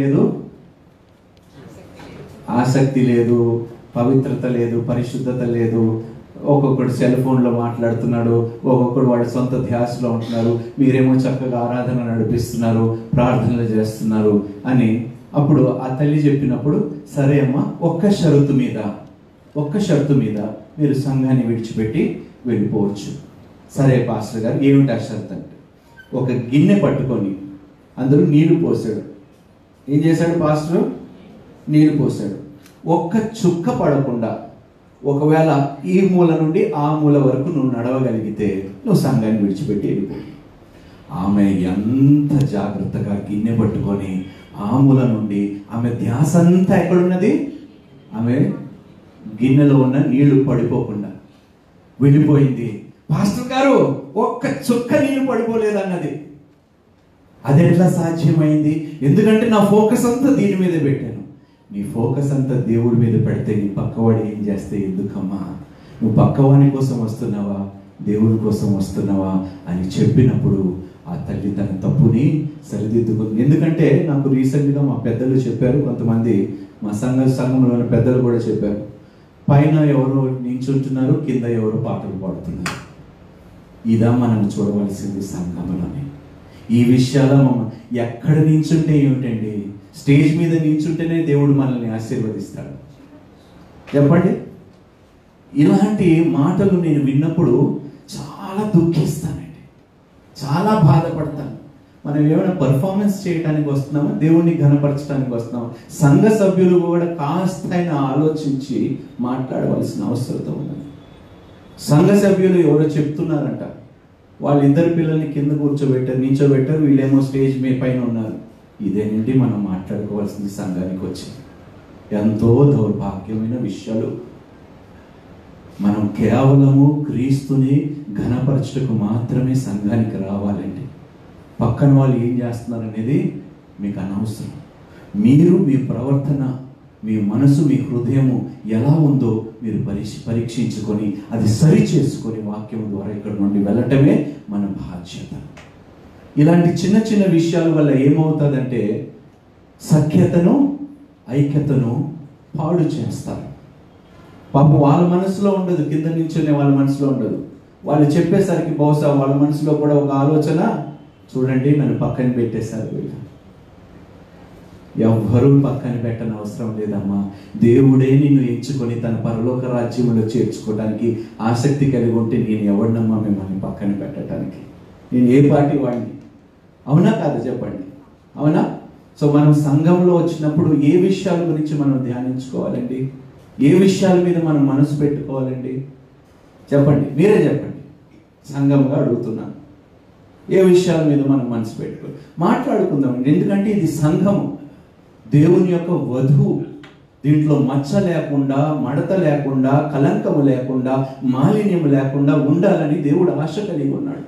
లేదు, ఆసక్తి లేదు, పవిత్రత లేదు, పరిశుద్ధత లేదు. ఒక్కొక్కడు సెల్ ఫోన్లో మాట్లాడుతున్నాడు, ఒక్కొక్కడు వాడి సొంత ధ్యాసలో ఉంటున్నారు. మీరేమో చక్కగా ఆరాధన నడిపిస్తున్నారు, ప్రార్థనలు చేస్తున్నారు అని అప్పుడు ఆ తల్లి చెప్పినప్పుడు, సరే అమ్మ, ఒక్క షరతు మీద మీరు సంఘాన్ని విడిచిపెట్టి వెళ్ళిపోవచ్చు. సరే పాస్టర్ గారు, ఏమిటి ఆ షరతు అంటే, ఒక గిన్నె పట్టుకొని అందులో నీళ్లు పోసాడు. ఏం చేశాడు పాస్టర్? నీళ్లు పోసాడు. ఒక్క చుక్క పడకుండా ఒకవేళ ఈ మూల నుండి ఆ మూల వరకు నువ్వు నడవగలిగితే నువ్వు సంఘాన్ని విడిచిపెట్టి వెళ్ళిపో. ఆమె ఎంత జాగ్రత్తగా గిన్నె పట్టుకొని ఆ మూల నుండి ఆమె ధ్యాస అంతా ఎక్కడున్నది? ఆమె గిన్నెలో ఉన్న నీళ్లు పడిపోకుండా వెళ్ళిపోయింది. పాస్టర్ గారు, ఒక్క చుక్క నీళ్లు పడిపోలేదు అన్నది. అది ఎట్లా సాధ్యమైంది? ఎందుకంటే నా ఫోకస్ అంతా దీని మీద పెట్టాను. నీ ఫోకస్ అంతా దేవుడి మీద పెడితే నీ పక్కవాడు ఏం చేస్తే ఎందుకమ్మా? నువ్వు పక్కవాని కోసం వస్తున్నావా, దేవుడి కోసం వస్తున్నావా అని చెప్పినప్పుడు ఆ తల్లి తన తప్పుని సరిదిద్దుకుంది. ఎందుకంటే నాకు రీసెంట్గా మా పెద్దలు చెప్పారు, కొంతమంది మా సంఘంలో ఉన్న పెద్దలు కూడా చెప్పారు, పైన ఎవరో నించుంటున్నారు, కింద ఎవరో పాటలు పాడుతున్నారు. ఇదా మనం చూడవలసింది సంఘంలోనే. ఈ విషయాలు ఎక్కడ నించుంటే ఏమిటండి? స్టేజ్ మీద నించుంటేనే దేవుడు మనల్ని ఆశీర్వదిస్తాడు. చెప్పండి. ఇలాంటి మాటలు నేను విన్నప్పుడు చాలా దుఃఖిస్తానండి, చాలా బాధపడతాను. మనం ఏమైనా పర్ఫార్మెన్స్ చేయడానికి వస్తున్నామా, దేవుణ్ణి ఘనపరచడానికి వస్తున్నామా? సంఘ సభ్యులు కూడా కాస్తైనా ఆలోచించి మాట్లాడవలసిన అవసరం ఉన్నది. సంఘ సభ్యులు ఎవరో చెప్తున్నారంట, వాళ్ళిద్దరు పిల్లల్ని కింద నించోబెట్టారు, వీళ్ళేమో స్టేజ్ పైన ఉన్నారు. ఇదేనండి మనం మాట్లాడుకోవాల్సింది సంఘానికి వచ్చి. ఎంతో దౌర్భాగ్యమైన విషయాలు. మనం కేవలము క్రీస్తుని ఘనపరచుటకు మాత్రమే సంఘానికి రావాలండి. పక్కన వాళ్ళు ఏం చేస్తున్నారు అనేది మీకు అనవసరం. మీరు మీ ప్రవర్తన, మీ మనసు, మీ హృదయము ఎలా ఉందో మీరు పరీక్షించుకొని అది సరి చేసుకొని వాక్యం ద్వారా ఇక్కడ నుండి వెళ్ళటమే మన బాధ్యత. ఇలాంటి చిన్న చిన్న విషయాల వల్ల ఏమవుతుందంటే సఖ్యతను, ఐక్యతను పాడు చేస్తారు. పాపం వాళ్ళ మనసులో ఉండదు, కింద నించునే వాళ్ళ మనసులో ఉండదు. వాళ్ళు చెప్పేసరికి బహుశా వాళ్ళ మనసులో కూడా ఒక ఆలోచన, చూడండి నన్ను పక్కన పెట్టేశారు వీళ్ళు. ఎవ్వరూ పక్కన పెట్టని అవసరం లేదమ్మా. దేవుడే నిన్ను ఎంచుకొని తన పరలోక రాజ్యంలో చేర్చుకోవడానికి ఆసక్తి కలిగి ఉంటే నేను ఎవరినమ్మా మిమ్మల్ని పక్కన పెట్టడానికి? నేను ఏ పార్టీ వాడిని? అవునా కాదు చెప్పండి, అవునా? సో మనం సంఘంలో వచ్చినప్పుడు ఏ విషయాల గురించి మనం ధ్యానించుకోవాలండి? ఏ విషయాల మీద మనం మనసు పెట్టుకోవాలండి? చెప్పండి, మీరే చెప్పండి. సంఘంగా అడుగుతున్నాను, ఏ విషయాల మీద మనం మనసు పెట్టుకోవాలి? మాట్లాడుకుందామండి. ఎందుకంటే ఇది సంఘము, దేవుని యొక్క వధువు. దీంట్లో మచ్చ లేకుండా, మడత లేకుండా, కలంకము లేకుండా, మాలిన్యము లేకుండా ఉండాలని దేవుడు ఆశ కలిగి ఉన్నాడు.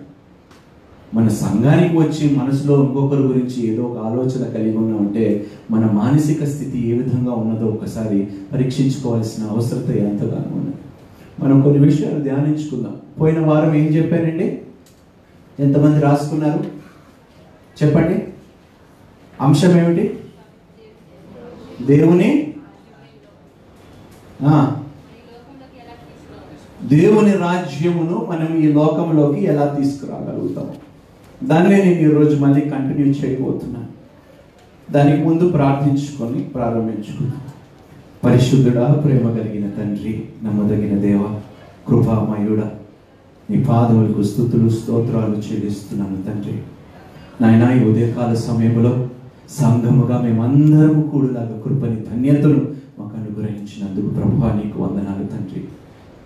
మన సంఘానికి వచ్చి మనసులో ఇంకొకరి గురించి ఏదో ఒక ఆలోచన కలిగి ఉన్నామంటే మన మానసిక స్థితి ఏ విధంగా ఉన్నదో ఒకసారి పరీక్షించుకోవాల్సిన అవసరత ఎంతగానో ఉన్నది. మనం కొన్ని విషయాలు ధ్యానించుకుందాం. పోయిన వారం ఏం చెప్పానండి? ఎంతమంది రాసుకున్నారు చెప్పండి? అంశం ఏమిటి? దేవుని రాజ్యమును మనం ఈ లోకంలోకి ఎలా తీసుకురాగలుగుతాము, దాన్నే నేను ఈరోజు మళ్ళీ కంటిన్యూ చేయబోతున్నాను. దానికి ముందు ప్రార్థించుకొని ప్రారంభించుకున్నాను. పరిశుద్ధుడా, ప్రేమ కలిగిన తండ్రి, నమ్మదగిన దేవ, కృపామయుడా, నీ పాదములకు స్తుతులు స్తోత్రాలు చెల్లిస్తున్నాను తండ్రి. నాయనా, ఈ ఉదయకాల సమయంలో సంఘముగా మేమందరము కూడులాగా కృపని, ధన్యతను మాకు అనుగ్రహించినందుకు ప్రభువా నీకు వందనాలు తండ్రి.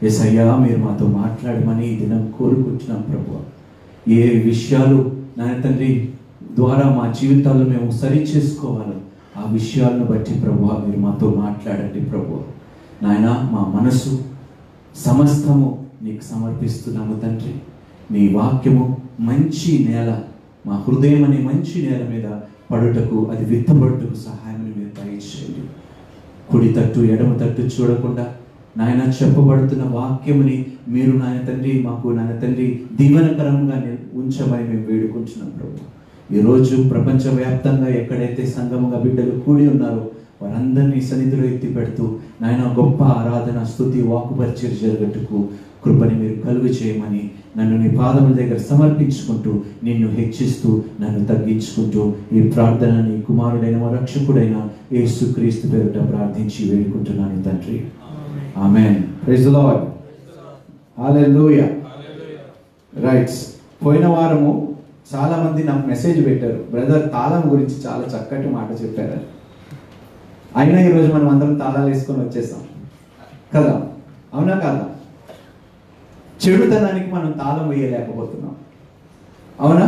యేసయ్యా, మీరు మాతో మాట్లాడమని ఈ దినం కోరుకుంటున్నాం ప్రభువా. ఏ విషయాలు నాయన తండ్రి ద్వారా మా జీవితాల్లో మేము సరి చేసుకోవాలో ఆ విషయాలను బట్టి ప్రభువా మీరు మాతో మాట్లాడండి ప్రభువా. నాయన, మా మనసు సమస్తము నీకు సమర్పిస్తున్నాము తండ్రి. నీ వాక్యము మంచి నేల, మా హృదయం అనే మంచి నేల మీద పడుటకు, అది విత్తబడుటకు సహాయం మీరు దయచేయండి. కుడి తట్టు ఎడమ తట్టు చూడకుండా నాయన చెప్పబడుతున్న వాక్యముని మీరు నాయన తండ్రి మాకు నాయన తండ్రి దీవెనకరంగా ఉంచమని మేము వేడుకుంటున్నాం ప్రభు. ఈరోజు ప్రపంచవ్యాప్తంగా ఎక్కడైతే సంఘముగా బిడ్డలు కూడి ఉన్నారో వారందరినీ సన్నిధిలో ఎత్తి పెడుతూ నాయన గొప్ప ఆరాధన, స్తుతి, వాక్కుపరిచర్య జరగట్టుకు కృపని మీరు కలుగు చేయమని నన్ను నీ పాదముల దగ్గర సమర్పించుకుంటూ నిన్ను హెచ్చిస్తూ నన్ను తగ్గించుకుంటూ ఈ ప్రార్థన నీ కుమారుడైన మా రక్షకుడైన యేసుక్రీస్తు పేరిట ప్రార్థించి వేడుకుంటున్నాను తండ్రి. Amen. Praise the lord. Hallelujah. Right. పోయిన వారము చాలా మంది నాకు మెసేజ్ పెట్టారు, బ్రదర్ తాళం గురించి చాలా చక్కటి మాట చెప్పారు. అయినా ఈరోజు మనం అందరం తాళాలు వేసుకొని వచ్చేసాం కదా, అవునా కాదా? చెడుతనానికి మనం తాళం వేయలేకపోతున్నాం, అవునా?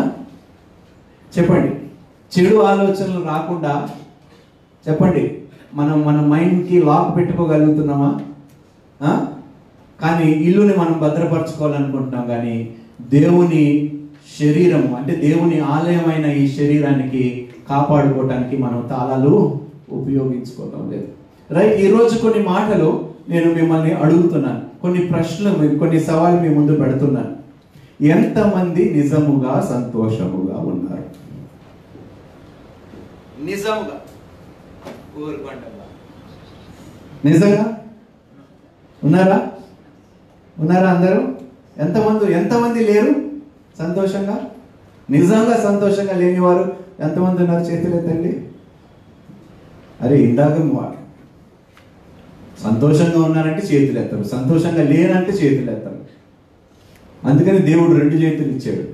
చెప్పండి. చెడు ఆలోచనలు రాకుండా చెప్పండి, మనం మన మైండ్కి లాక్ పెట్టుకోగలుగుతున్నామా? కానీ ఇల్లుని మనం భద్రపరచుకోవాలనుకుంటున్నాం, కానీ దేవుని శరీరము అంటే దేవుని ఆలయమైన ఈ శరీరానికి కాపాడుకోవటానికి మనం తాళాలు ఉపయోగించుకోవటం లేదు. రైట్. ఈరోజు కొన్ని మాటలు నేను మిమ్మల్ని అడుగుతున్నాను, కొన్ని ప్రశ్నలు, కొన్ని సవాళ్ళు మీ ముందు పెడుతున్నాను. ఎంతమంది నిజముగా సంతోషముగా ఉన్నారు? నిజముగా నిజంగా ఉన్నారా? ఉన్నారా అందరూ? ఎంతమంది లేరు సంతోషంగా? నిజంగా సంతోషంగా లేనివారు ఎంతమంది ఉన్నారు? చేతులు ఎత్తండి. అరే ఇందాక సంతోషంగా ఉన్నారంటే చేతులు ఎత్తారు, సంతోషంగా లేనంటే చేతులు ఎత్తారు. అందుకని దేవుడు 2 చేతులు ఇచ్చాడు.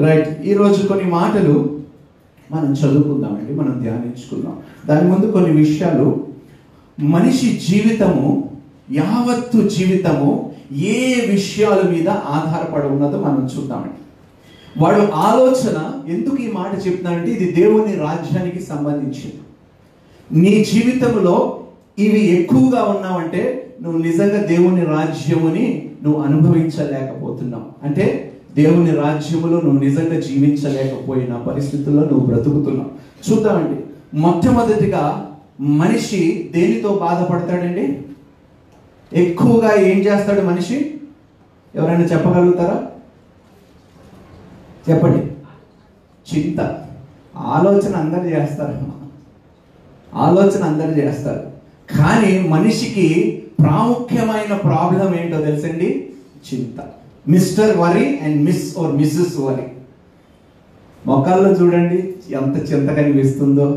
రైట్. ఈరోజు కొన్ని మాటలు మనం చదువుకుందామండి, మనం ధ్యానించుకుందాం. దాని ముందు కొన్ని విషయాలు. మనిషి జీవితము, యావత్తు జీవితము ఏ విషయాల మీద ఆధారపడి ఉన్నదో మనం చూద్దామండి. వాడు ఆలోచన, ఎందుకు ఈ మాట చెప్తున్నానంటే ఇది దేవుని రాజ్యానికి సంబంధించింది. నీ జీవితంలో ఇవి ఎక్కువగా ఉన్నావంటే నువ్వు నిజంగా దేవుని రాజ్యముని నువ్వు అనుభవించలేకపోతున్నావు. అంటే దేవుని రాజ్యములో నువ్వు నిజంగా జీవించలేకపోయిన పరిస్థితుల్లో నువ్వు బ్రతుకుతున్నావు. చూద్దామండి. మొట్టమొదటిగా మనిషి దేనితో బాధపడతాడండి? ఎక్కువగా ఏం చేస్తాడు మనిషి? ఎవరైనా చెప్పగలుగుతారా? చెప్పండి. చింత. ఆలోచన అందరు చేస్తారు, కానీ మనిషికి ప్రాముఖ్యమైన ప్రాబ్లం ఏంటో తెలుసండి? చింత. Mister worry and miss or Mrs worry. మొక్కల్లో చూడండి ఎంత చింత కనిపిస్తుందో.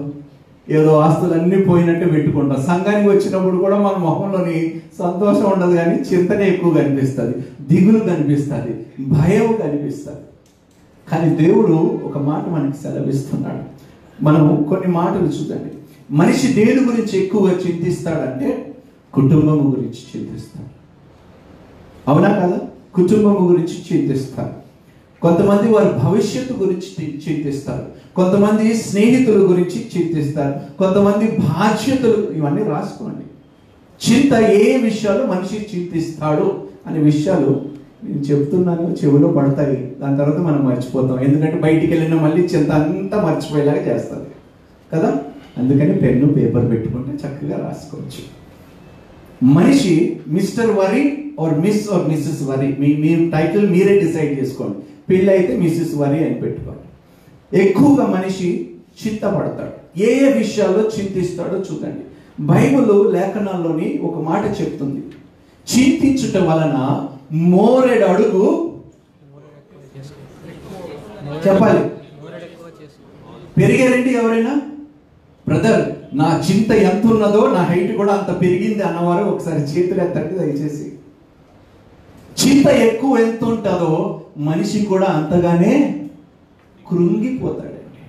ఏదో ఆస్తులన్నీ పోయినట్టు పెట్టుకుంటాం. సంఘానికి వచ్చినప్పుడు కూడా మన మొహంలోని సంతోషం ఉండదు, కానీ చింతనే ఎక్కువ కనిపిస్తుంది, దిగులు కనిపిస్తుంది, భయం కనిపిస్తుంది. కానీ దేవుడు ఒక మాట మనకి సెలవిస్తున్నాడు. మనం కొన్ని మాటలు చూడండి. మనిషి దేని గురించి ఎక్కువగా చింతిస్తాడంటే కుటుంబము గురించి చింతిస్తాడు, అవునా కదా? కుటుంబము గురించి చింతిస్తాడు. కొంతమంది వారి భవిష్యత్తు గురించి చింతిస్తారు, కొంతమంది స్నేహితుల గురించి చింతిస్తారు, కొంతమంది బాధ్యతలు. ఇవన్నీ రాసుకోండి. చింత ఏ విషయాలు మనిషి చింతిస్తాడు అనే విషయాలు నేను చెప్తున్నాను, చెవిలో పడతాయి. దాని తర్వాత మనం మర్చిపోతాం, ఎందుకంటే బయటికి వెళ్ళిన మళ్ళీ చింత అంతా మర్చిపోయేలాగా చేస్తుంది కదా. అందుకని పెన్ను పేపర్ పెట్టుకుంటే చక్కగా రాసుకోవచ్చు. మనిషి mister worry or miss or Mrs worry, మీ టైటిల్ మీరే డిసైడ్ చేసుకోండి. పెళ్ళి అయితే మిస్సెస్ వరీ అని పెట్టుకోండి. ఎక్కువగా మనిషి చింతపడతాడు. ఏ విషయాల్లో చింతిస్తాడో చూడండి. బైబిల్ లేఖనాల్లోని ఒక మాట చెప్తుంది, చింతించుట వలన మోరెడు అడుగు చెప్పాలి. పెరిగారండి ఎవరైనా? బ్రదర్ నా చింత ఎంత ఉన్నదో నా హైట్ కూడా అంత పెరిగింది అన్నవారు ఒకసారి చేతులు ఎత్తండి దయచేసి. చింత ఎక్కువ ఎంత ఉంటుందో మనిషి కూడా అంతగానే కృంగిపోతాడండి,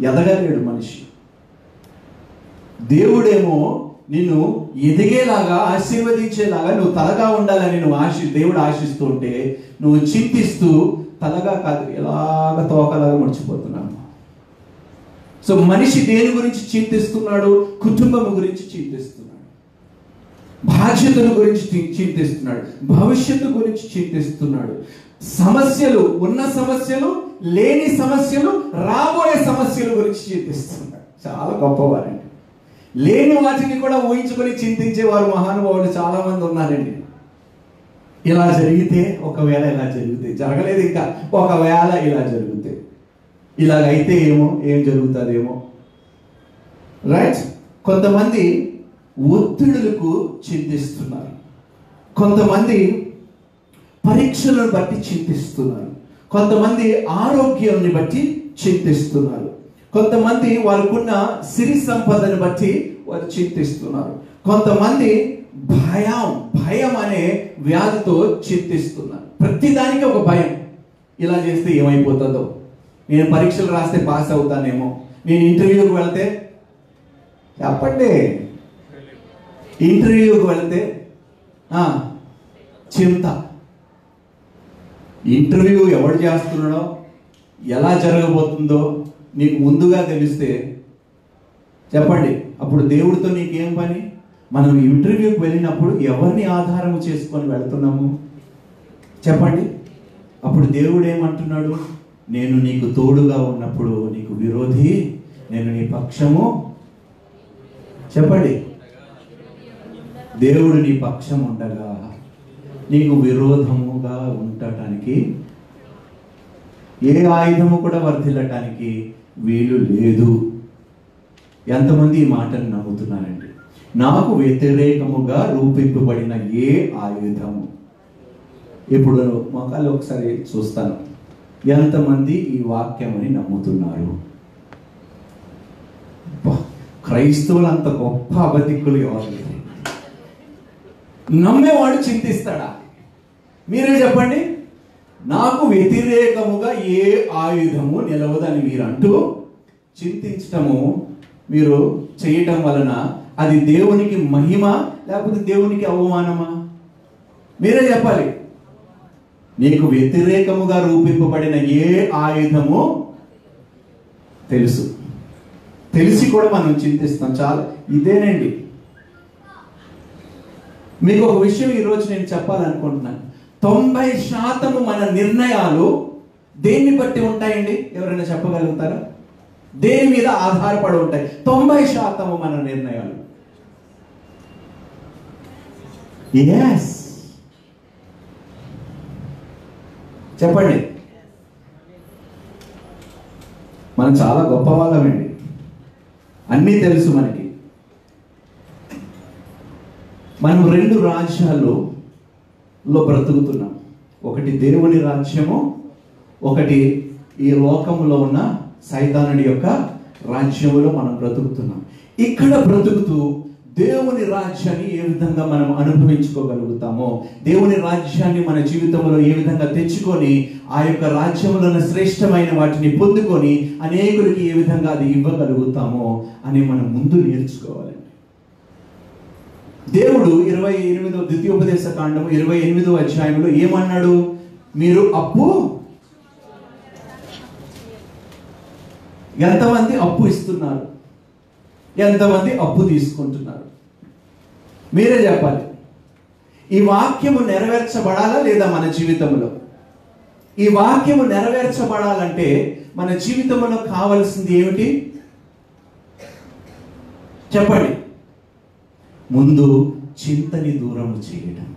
ఎదగలేడు మనిషి. దేవుడేమో నిన్ను ఎదిగేలాగా ఆశీర్వదించేలాగా నువ్వు తలగా ఉండాలని దేవుడు ఆశిస్తూ ఉంటే నువ్వు చింతిస్తూ తలగా కాదు ఎలాగ తోకలాగా ముడిచిపోతున్నాను. సో మనిషి దేని గురించి చింతిస్తున్నాడు? కుటుంబం గురించి చింతిస్తున్నాడు, బాధ్యతల గురించి చింతిస్తున్నాడు, భవిష్యత్తు గురించి చింతిస్తున్నాడు. సమస్యలు, ఉన్న సమస్యలు, లేని సమస్యలు, రాబోయే సమస్యల గురించి చింతిస్తున్నాడు. చాలా గొప్పవారండి. లేని వాటిని కూడా ఊహించుకొని చింతించే వారు మహానుభావులు చాలా మంది ఉన్నారండి. ఇలా జరిగితే, ఒకవేళ ఇలా జరిగితే, జరగలేదు ఇంకా, ఒకవేళ ఇలా జరిగితే. ఇలాగైతే ఏం జరుగుతుందేమో, రైట్? కొంతమంది ఒత్తిడులకు చింతిస్తున్నారు, కొంతమంది పరీక్షలను బట్టి చింతిస్తున్నారు, కొంతమంది ఆరోగ్యాన్ని బట్టి చింతిస్తున్నారు, కొంతమంది వాళ్ళకున్న సిరి సంపదను బట్టి వారు చింతిస్తున్నారు, కొంతమంది భయం అనే వ్యాధితో చింతిస్తున్నారు. ప్రతిదానికి ఒక భయం. ఇలా చేస్తే ఏమైపోతుందో, నేను పరీక్షలు రాస్తే పాస్ అవుతానేమో, నేను ఇంటర్వ్యూకి వెళ్తే, చెప్పండి, ఇంటర్వ్యూకి వెళ్తే చింత. ఇంటర్వ్యూ ఎవడు చేస్తున్నాడో, ఎలా జరగబోతుందో నీకు ముందుగా తెలిస్తే చెప్పండి, అప్పుడు దేవుడితో నీకేం పని? మనం ఇంటర్వ్యూకి వెళ్ళినప్పుడు ఎవరిని ఆధారం చేసుకొని వెళ్తున్నాము చెప్పండి? అప్పుడు దేవుడు ఏమంటున్నాడు? నేను నీకు తోడుగా ఉన్నప్పుడు నీకు విరోధి, నేను నీ పక్షము. చెప్పండి, దేవుడు నీ పక్షం ఉండగా నీకు విరోధముగా ఉండటానికి ఏ ఆయుధము కూడా వర్ధిల్లటానికి వీలు లేదు. ఎంతమంది ఈ మాటను నమ్ముతున్నారండి? నాకు వ్యతిరేకముగా రూపింపబడిన ఏ ఆయుధము. ఇప్పుడు మొక్కలు ఒకసారి చూస్తాను, ఎంతమంది ఈ వాక్యమని నమ్ముతున్నారు? క్రైస్తవులు అంత గొప్ప అబద్ధికులు ఎవరు లేరు. నమ్మేవాడు చింతిస్తాడా? మీరే చెప్పండి. నాకు వ్యతిరేకముగా ఏ ఆయుధము నిలవదని మీరు అంటూ చింతించటము మీరు చేయటం వలన అది దేవునికి మహిమ లేకపోతే దేవునికి అవమానమా? మీరే చెప్పాలి. నీకు వ్యతిరేకముగా రూపింపబడిన ఏ ఆయుధము తెలిసి కూడా మనం చింతిస్తాం. చాలా ఇదేనండి. మీకు ఒక విషయం ఈరోజు నేను చెప్పాలనుకుంటున్నాను. 90% మన నిర్ణయాలు దేన్ని బట్టి ఉంటాయండి? ఎవరైనా చెప్పగలుగుతారా? దేని మీద ఆధారపడి ఉంటాయి 90% మన నిర్ణయాలు? ఎస్, చెప్పండి. మనం చాలా గొప్ప వాళ్ళమండి, అన్నీ తెలుసు మనకి. మనం 2 రాజ్యాల్లో బ్రతుకుతున్నాం. ఒకటి దేవుని రాజ్యము, ఒకటి ఈ లోకంలో ఉన్న సైతానుడి యొక్క రాజ్యములో మనం బ్రతుకుతున్నాం. ఇక్కడ బ్రతుకుతూ దేవుని రాజ్యాన్ని ఏ విధంగా మనం అనుభవించుకోగలుగుతామో, దేవుని రాజ్యాన్ని మన జీవితంలో ఏ విధంగా తెచ్చుకొని ఆ యొక్క రాజ్యంలో శ్రేష్టమైన వాటిని పొందుకొని అనేకులకి ఏ విధంగా అది ఇవ్వగలుగుతామో అని మనం ముందు నేర్చుకోవాలండి. దేవుడు 28వ ద్వితీయోపదేశ కాండము 28వ అధ్యాయంలో ఏమన్నాడు? మీరు ఎంతమంది అప్పు ఇస్తున్నారు, ఎంతమంది అప్పు తీసుకుంటున్నారు? మీరే చెప్పాలి. ఈ వాక్యము నెరవేర్చబడాలా లేదా మన జీవితంలో? ఈ వాక్యము నెరవేర్చబడాలంటే మన జీవితంలో కావాల్సింది ఏమిటి చెప్పండి? ముందు చింతని దూరం చేయడం.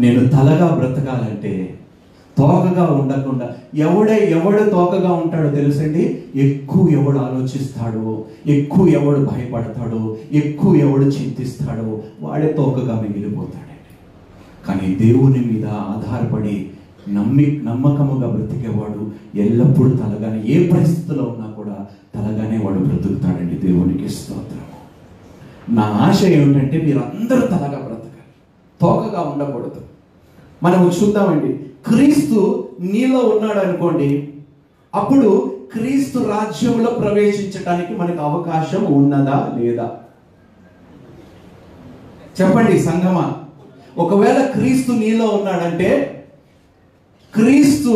నేను తలగా బ్రతకాలంటే తోకగా ఉండకుండా, ఎవడు తోకగా ఉంటాడో తెలుసండి? ఎక్కువ ఎవడు ఆలోచిస్తాడో, ఎక్కువ ఎవడు భయపడతాడో, ఎక్కువ ఎవడు చింతిస్తాడో వాడే తోకగా మిగిలిపోతాడండి. కానీ దేవుని మీద ఆధారపడి నమ్మకముగా బ్రతికేవాడు ఎల్లప్పుడూ తలగానే, ఏ పరిస్థితిలో ఉన్నా కూడా తలగానే వాడు బ్రతుకుతాడండి. దేవునికి స్తోత్రము. నా ఆశ ఏమిటంటే మీరందరూ తలగా బ్రతకాలి, తోకగా ఉండకూడదు. మనం చూద్దామండి, క్రీస్తు నీలో ఉన్నాడు అనుకోండి, అప్పుడు క్రీస్తు రాజ్యంలో ప్రవేశించడానికి మనకు అవకాశం ఉన్నదా లేదా? చెప్పండి సంగమా. ఒకవేళ క్రీస్తు నీలో ఉన్నాడంటే క్రీస్తు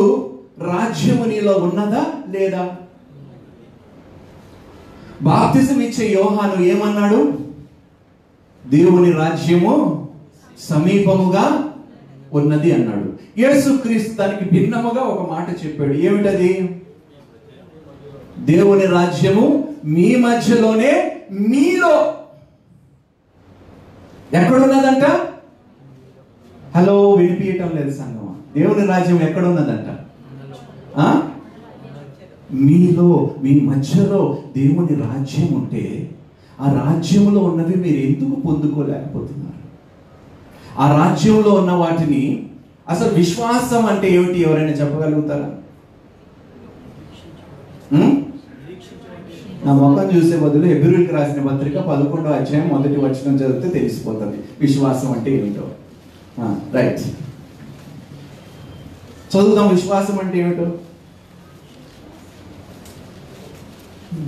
రాజ్యము నీలో ఉన్నదా లేదా? బాప్తిజం ఇచ్చే యోహాను ఏమన్నాడు? దేవుని రాజ్యము సమీపముగా ఉన్నది అన్నాడు. యేసుక్రీస్తు దానికి భిన్నముగా ఒక మాట చెప్పాడు. ఏమిటది? దేవుని రాజ్యము మీ మధ్యలోనే, మీలో. ఎక్కడున్నదంట? హలో, వినిపించటం లేదు సంగమా. దేవుని రాజ్యం ఎక్కడున్నదంట? మీలో మీ మధ్యలో దేవుని రాజ్యం ఉంటే ఆ రాజ్యంలో ఉన్నవి మీరు ఎందుకు పొందుకోలేకపోతున్నారు? ఆ రాజ్యంలో ఉన్న వాటిని అసలు విశ్వాసం అంటే ఏమిటి ఎవరైనా చెప్పగలుగుతారా? నా మొక్కను చూసే బదులు హెబ్రీయులకు రాసిన పత్రిక 11వ అధ్యాయం 1వ వచనం చదివితే తెలిసిపోతుంది విశ్వాసం అంటే ఏమిటో. రైట్, చదువుదాం. విశ్వాసం అంటే ఏమిటో.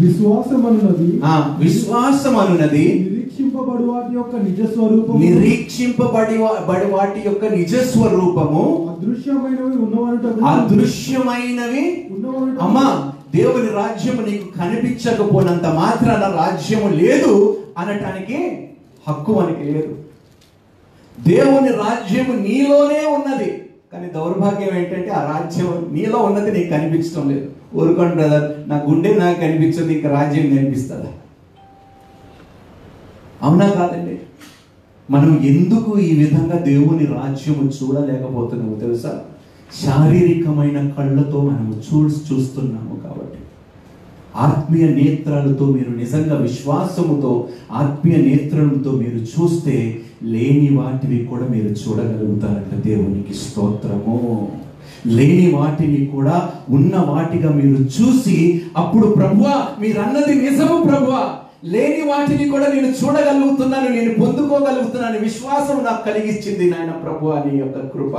విశ్వాసం అనున్నది నిరీక్షింపబడి వాటి యొక్క నిజ స్వరూపము అదృశ్యమైనవి అమ్మా. దేవుని రాజ్యము నీకు కనిపించకపోనంత మాత్రాన రాజ్యము లేదు అనటానికి హక్కు మనకి లేదు. దేవుని రాజ్యము నీలోనే ఉన్నది, కానీ దౌర్భాగ్యం ఏంటంటే ఆ రాజ్యం నీలో ఉన్నది నీకు కనిపించడం లేదు. ఊరుకోండి బ్రదర్, నా గుండె నాకు కనిపించదు, ఇంకా రాజ్యం కనిపిస్తుందా? అవునా కాదండి? మనం ఎందుకు ఈ విధంగా దేవుని రాజ్యము చూడలేకపోతున్నాము తెలుసా? శారీరకమైన కళ్ళతో మనము చూస్తున్నాము కాబట్టి. ఆత్మీయ నేత్రాలతో మీరు నిజంగా విశ్వాసముతో ఆత్మీయ నేత్రాలతో మీరు చూస్తే లేని వాటిని కూడా మీరు చూడగలుగుతారంట. దేవునికి స్తోత్రము. లేని వాటిని కూడా ఉన్న వాటిగా మీరు చూసి అప్పుడు ప్రభువా మీరు అన్నది నిజము ప్రభువా, లేని వాటిని కూడా నేను చూడగలుగుతున్నాను, నేను పొందుకోగలుగుతున్నాను, విశ్వాసం నాకు కలిగించింది నాయన ప్రభువా నీ యొక్క కృప.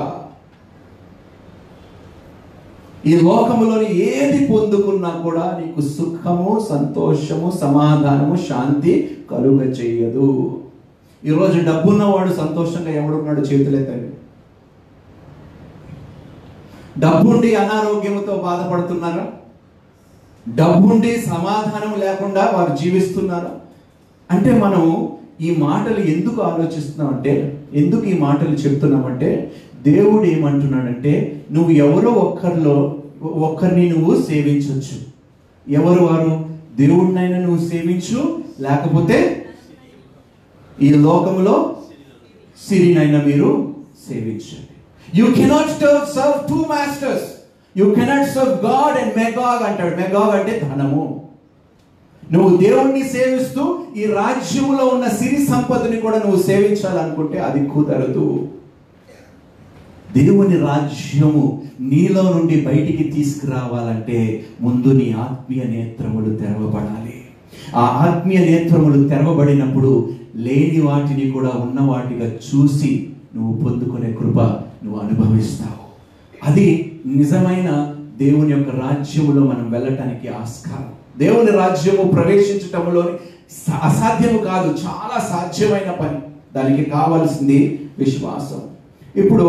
ఈ లోకములోని ఏది పొందుకున్నా కూడా నీకు సుఖము, సంతోషము, సమాధానము, శాంతి కలుగ చేయదు. ఈరోజు డబ్బున్నవాడు సంతోషంగా ఎవడున్నాడు? చేతులెత్తండి. డబ్బుండి అనారోగ్యంతో బాధపడుతున్నారా? డబ్బుండి సమాధానం లేకుండా వారు జీవిస్తున్నారా? అంటే మనం ఈ మాటలు ఎందుకు ఆలోచిస్తున్నామంటే, ఎందుకు ఈ మాటలు చెప్తున్నామంటే, దేవుడు ఏమంటున్నాడంటే నువ్వు ఎవరో ఒక్కరిని నువ్వు సేవించవచ్చు. ఎవరు వారు? దేవుడినైనా నువ్వు సేవించు, లేకపోతే ఈ లోకంలో సిరినైనా మీరు సేవించండి. You cannot serve two masters. You cannot serve God and Magog అంటాడు. Magog అంటే ధనము. నువ్వు దేవుణ్ణి సేవిస్తూ ఈ రాజ్యంలో ఉన్న సిరి సంపదని కూడా నువ్వు సేవించాలనుకుంటే అది కుదరదు. దేవుని రాజ్యము నీలో నుండి బయటికి తీసుకురావాలంటే ముందు నీ ఆత్మీయ నేత్రములు తెరవబడాలి. ఆ ఆత్మీయ నేత్రములు తెరవబడినప్పుడు లేని వాటిని కూడా ఉన్న వాటిగా చూసి నువ్వు పొందుకునే కృప నువ్వు అనుభవిస్తావు. అది నిజమైన దేవుని యొక్క రాజ్యములో మనం వెళ్ళటానికి ఆస్కారం. దేవుని రాజ్యము ప్రవేశించటంలోని అసాధ్యము కాదు, చాలా సాధ్యమైన పని. దానికి కావాల్సింది విశ్వాసం. ఇప్పుడు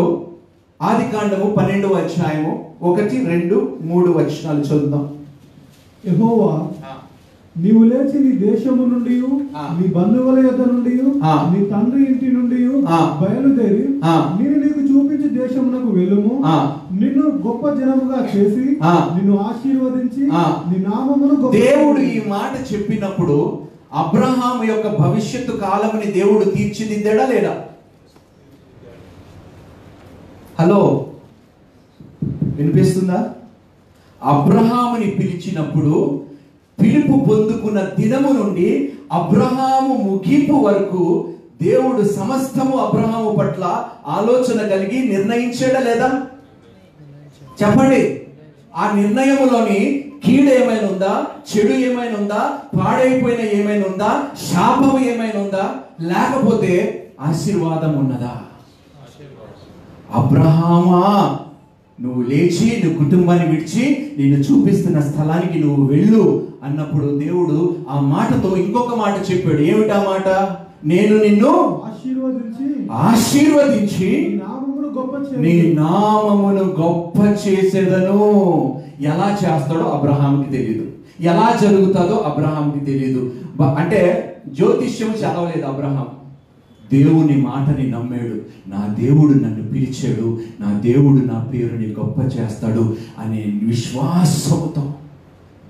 ఆదికాండము 12వ అధ్యాయము 1, 2, 3 వచనాలు చదువుదాం. యెహోవా నీవు లేచి నీ దేశము నుండి నీ బంధువుల యొద్ద నుండి నీ తండ్రి ఇంటి నుండి బయలుదేరి నేను నీకు చూపించే దేశమునకు వెళ్ళుము. నిన్ను గొప్ప జనముగా చేసి నిన్ను ఆశీర్వదించి నీ నామమును. దేవుడు ఈ మాట చెప్పినప్పుడు అబ్రహాము యొక్క భవిష్యత్తు కాలముని దేవుడు తీర్చిదిద్దాడా లేదా? హలో, వినిపిస్తుందా? అబ్రహాముని పిలిచినప్పుడు పిలుపు పొందుకున్న దినము నుండి అబ్రహాము ముగింపు వరకు దేవుడు సమస్తము అబ్రహాము పట్ల ఆలోచన కలిగి నిర్ణయించాడా లేదా? చెప్పండి. ఆ నిర్ణయములోని కీడు ఏమైనా ఉందా? చెడు ఏమైనా ఉందా? పాడైపోయిన ఏమైనా ఉందా? శాపం ఏమైనా ఉందా? లేకపోతే ఆశీర్వాదం ఉన్నదా? అబ్రహామా నువ్వు లేచి నువ్వు కుటుంబాన్ని విడిచి నేను చూపిస్తున్న స్థలానికి నువ్వు వెళ్ళు అన్నప్పుడు దేవుడు ఆ మాటతో ఇంకొక మాట చెప్పాడు. ఏమిటా మాట? నేను నిన్ను ఆశీర్వదించి నీ నామమును గొప్ప చేసేదను. ఎలా చేస్తాడో అబ్రహాంకి తెలియదు, ఎలా జరుగుతుందో అబ్రహాంకి తెలియదు. అంటే జ్యోతిష్యం చదవలేదు అబ్రహాం. దేవుని మాటని నమ్మాడు. నా దేవుడు నన్ను పిలిచాడు, నా దేవుడు నా పేరుని గొప్ప చేస్తాడు అనే విశ్వాసంతో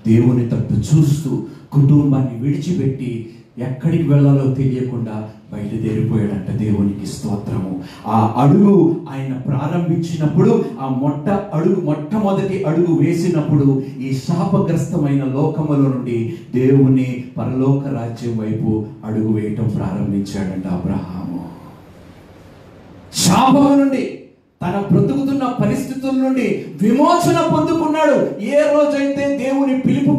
దేవుని తట్టు చూస్తూ కుటుంబాన్ని విడిచిపెట్టి ఎక్కడికి వెళ్ళాలో తెలియకుండా బయలుదేరిపోయాడంట. దేవునికి స్తోత్రము. ఆ అడుగు ఆయన ప్రారంభించినప్పుడు, ఆ మొట్టమొదటి అడుగు వేసినప్పుడు ఈ శాపగ్రస్తమైన లోకముల నుండి దేవుని పరలోక రాజ్యం వైపు అడుగు వేయటం ప్రారంభించాడంట అబ్రహాము. శాపము నుండి, తన బ్రతుకుతున్న పరిస్థితుల నుండి విమోచన పొందుకున్నాడు. ఏ రోజైతే దేవుని పిలుపు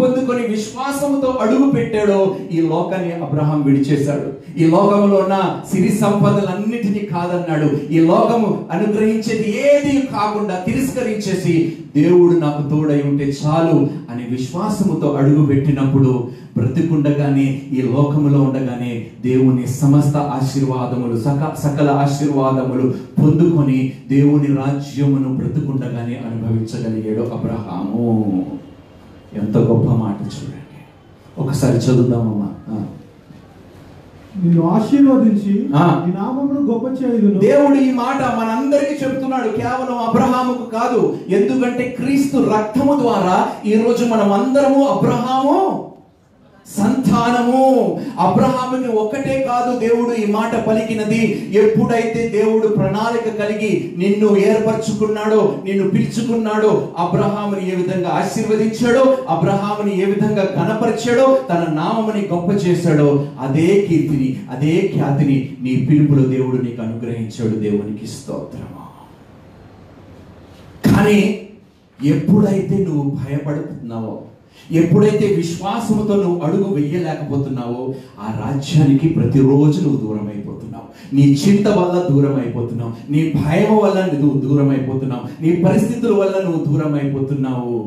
పొందుకొని విశ్వాసంతో అడుగు పెట్టాడో ఈ లోకాన్ని అబ్రహాం విడిచేశాడు. ఈ లోకంలో ఉన్న సిరి సంపదలన్నిటినీ కాదన్నాడు. ఈ లోకము అనుగ్రహించేది ఏది కాకుండా తిరస్కరించేసి దేవుడు నాకు తోడై ఉంటే చాలు అని విశ్వాసముతో అడుగు పెట్టినప్పుడు, బ్రతికుండగానే ఈ లోకములో ఉండగానే దేవుని సమస్త ఆశీర్వాదములు, సకల ఆశీర్వాదములు పొందుకొని దేవుని రాజ్యమును బ్రతికుండగానే అనుభవించగలిగాడు అబ్రహాము. ఎంత గొప్ప మాట చూడండి. ఒకసారి చదువుదామమ్మా. నిన్ను ఆశీర్వదించి నీ నామమును గొప్ప చేయుదును. దేవుడు ఈ మాట మనందరికీ చెప్తున్నాడు, కేవలం అబ్రహాముకు కాదు. ఎందుకంటే క్రీస్తు రక్తము ద్వారా ఈ రోజు మనం అందరము అబ్రహాము సంతానము. అబ్రహాముకి ఒక్కటే కాదు దేవుడు ఈ మాట పలికినది. ఎప్పుడైతే దేవుడు ప్రణాళిక కలిగి నిన్ను ఏర్పరచుకున్నాడో, నిన్ను పిలుచుకున్నాడో, అబ్రహాముని ఏ విధంగా ఆశీర్వదించాడో, అబ్రహాముని ఏ విధంగా ఘనపరిచాడో, తన నామముని గొప్ప చేశాడో, అదే కీర్తిని, అదే ఖ్యాతిని నీ పిలుపులో దేవుడు నీకు అనుగ్రహించాడు. దేవునికి స్తోత్రము. కానీ ఎప్పుడైతే నువ్వు భయపడుతున్నావో, ఎప్పుడైతే విశ్వాసముతో నువ్వు అడుగు వెయ్యలేకపోతున్నావో, ఆ రాజ్యానికి ప్రతిరోజు నువ్వు దూరం అయిపోతున్నావు. నీ చింత వల్ల దూరం అయిపోతున్నావు, నీ భయం వల్ల నువ్వు దూరం అయిపోతున్నావు, నీ పరిస్థితుల వల్ల నువ్వు దూరం అయిపోతున్నావు.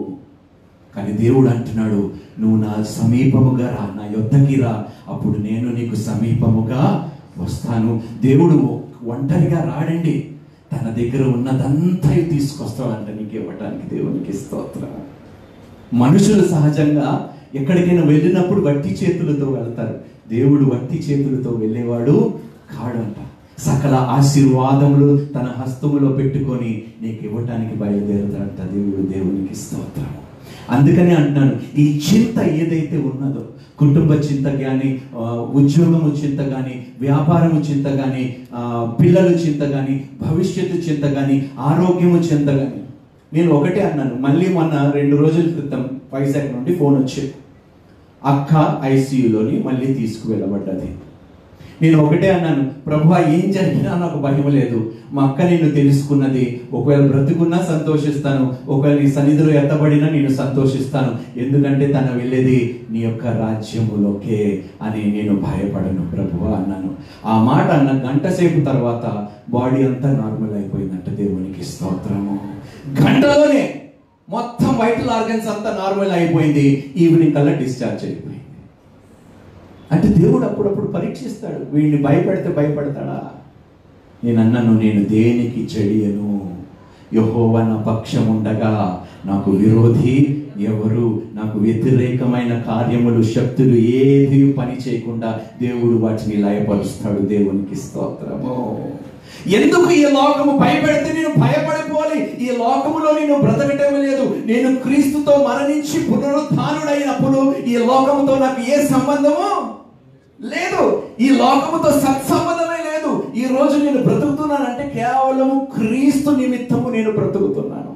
కానీ దేవుడు అంటున్నాడు, నువ్వు నా సమీపముగా రా, నా యొద్దకి రా, అప్పుడు నేను నీకు సమీపముగా వస్తాను. దేవుడు ఒంటరిగా రాడండి, తన దగ్గర ఉన్నదంతా తీసుకొస్తాడంట నీకు ఇవ్వటానికి. దేవునికి స్తోత్రం. మనుషులు సహజంగా ఎక్కడికైనా వెళ్ళినప్పుడు వట్టి చేతులతో వెళ్తారు. దేవుడు వట్టి చేతులతో వెళ్ళేవాడు కాడంట. సకల ఆశీర్వాదములు తన హస్తములో పెట్టుకొని నీకు ఇవ్వటానికి బయలుదేరుతాడంట దేవుడు. దేవునికి స్తోత్రము. అందుకని అంటున్నాను, ఈ చింత ఏదైతే ఉన్నదో, కుటుంబ చింత కానీ, ఉద్యోగము చింత కానీ, వ్యాపారము చింత కానీ, పిల్లల చింత కానీ, భవిష్యత్తు చింత కానీ, ఆరోగ్యము చింత కానీ. నేను ఒకటే అన్నాను, మళ్ళీ మొన్న 2 రోజుల క్రితం వైజాగ్ నుండి ఫోన్ వచ్చింది. అక్క ఐసీయూలోని మళ్ళీ తీసుకువెళ్ళబడ్డది. నేను ఒకటే అన్నాను, ప్రభువా ఏం జరిగినా నాకు భయం లేదు. మా అక్క నిన్ను తెలుసుకున్నది. ఒకవేళ బ్రతుకున్నా సంతోషిస్తాను, ఒకవేళ నీ సన్నిధిలో ఎత్తబడినా నేను సంతోషిస్తాను. ఎందుకంటే తన వెళ్ళేది నీ యొక్క రాజ్యములోకే అని నేను భయపడను ప్రభువా అన్నాను. ఆ మాట అన్న గంట సేపు తర్వాత బాడీ అంతా నార్మల్ అయిపోయిందంట. దేవునికి స్తోత్రము. గంటలోనే మొత్తం వైటల్ ఆర్గన్స్ అంతా నార్మల్ అయిపోయింది. ఈవినింగ్ కల్లా డిశ్చార్జ్ అయిపోయింది. అంటే దేవుడు అప్పుడప్పుడు పరీక్షిస్తాడు. వీడిని భయపెడితే భయపడతాడా? నేను అన్నాను, నేను దేనికి చెడియను, యెహోవా నా పక్షం ఉండగా నాకు విరోధి ఎవరు? నాకు వ్యతిరేకమైన కార్యములు, శక్తులు ఏది పని చేయకుండా దేవుడు వాటిని లయపరుస్తాడు. దేవునికి స్తోత్రము. ఎందుకు ఈ లోకము భయపెడితే నేను భయపడిపోవాలి? ఈ లోకములో నేను బ్రతకటం లేదు. నేను క్రీస్తుతో మరణించి పునరుత్థానుడైనప్పుడు ఈ లోకముతో నాకు ఏ సంబంధము లేదు. ఈ లోకముతో సత్సంబంధమే లేదు. ఈ రోజు నేను బ్రతుకుతున్నానంటే కేవలము క్రీస్తు నిమిత్తము నేను బ్రతుకుతున్నాను.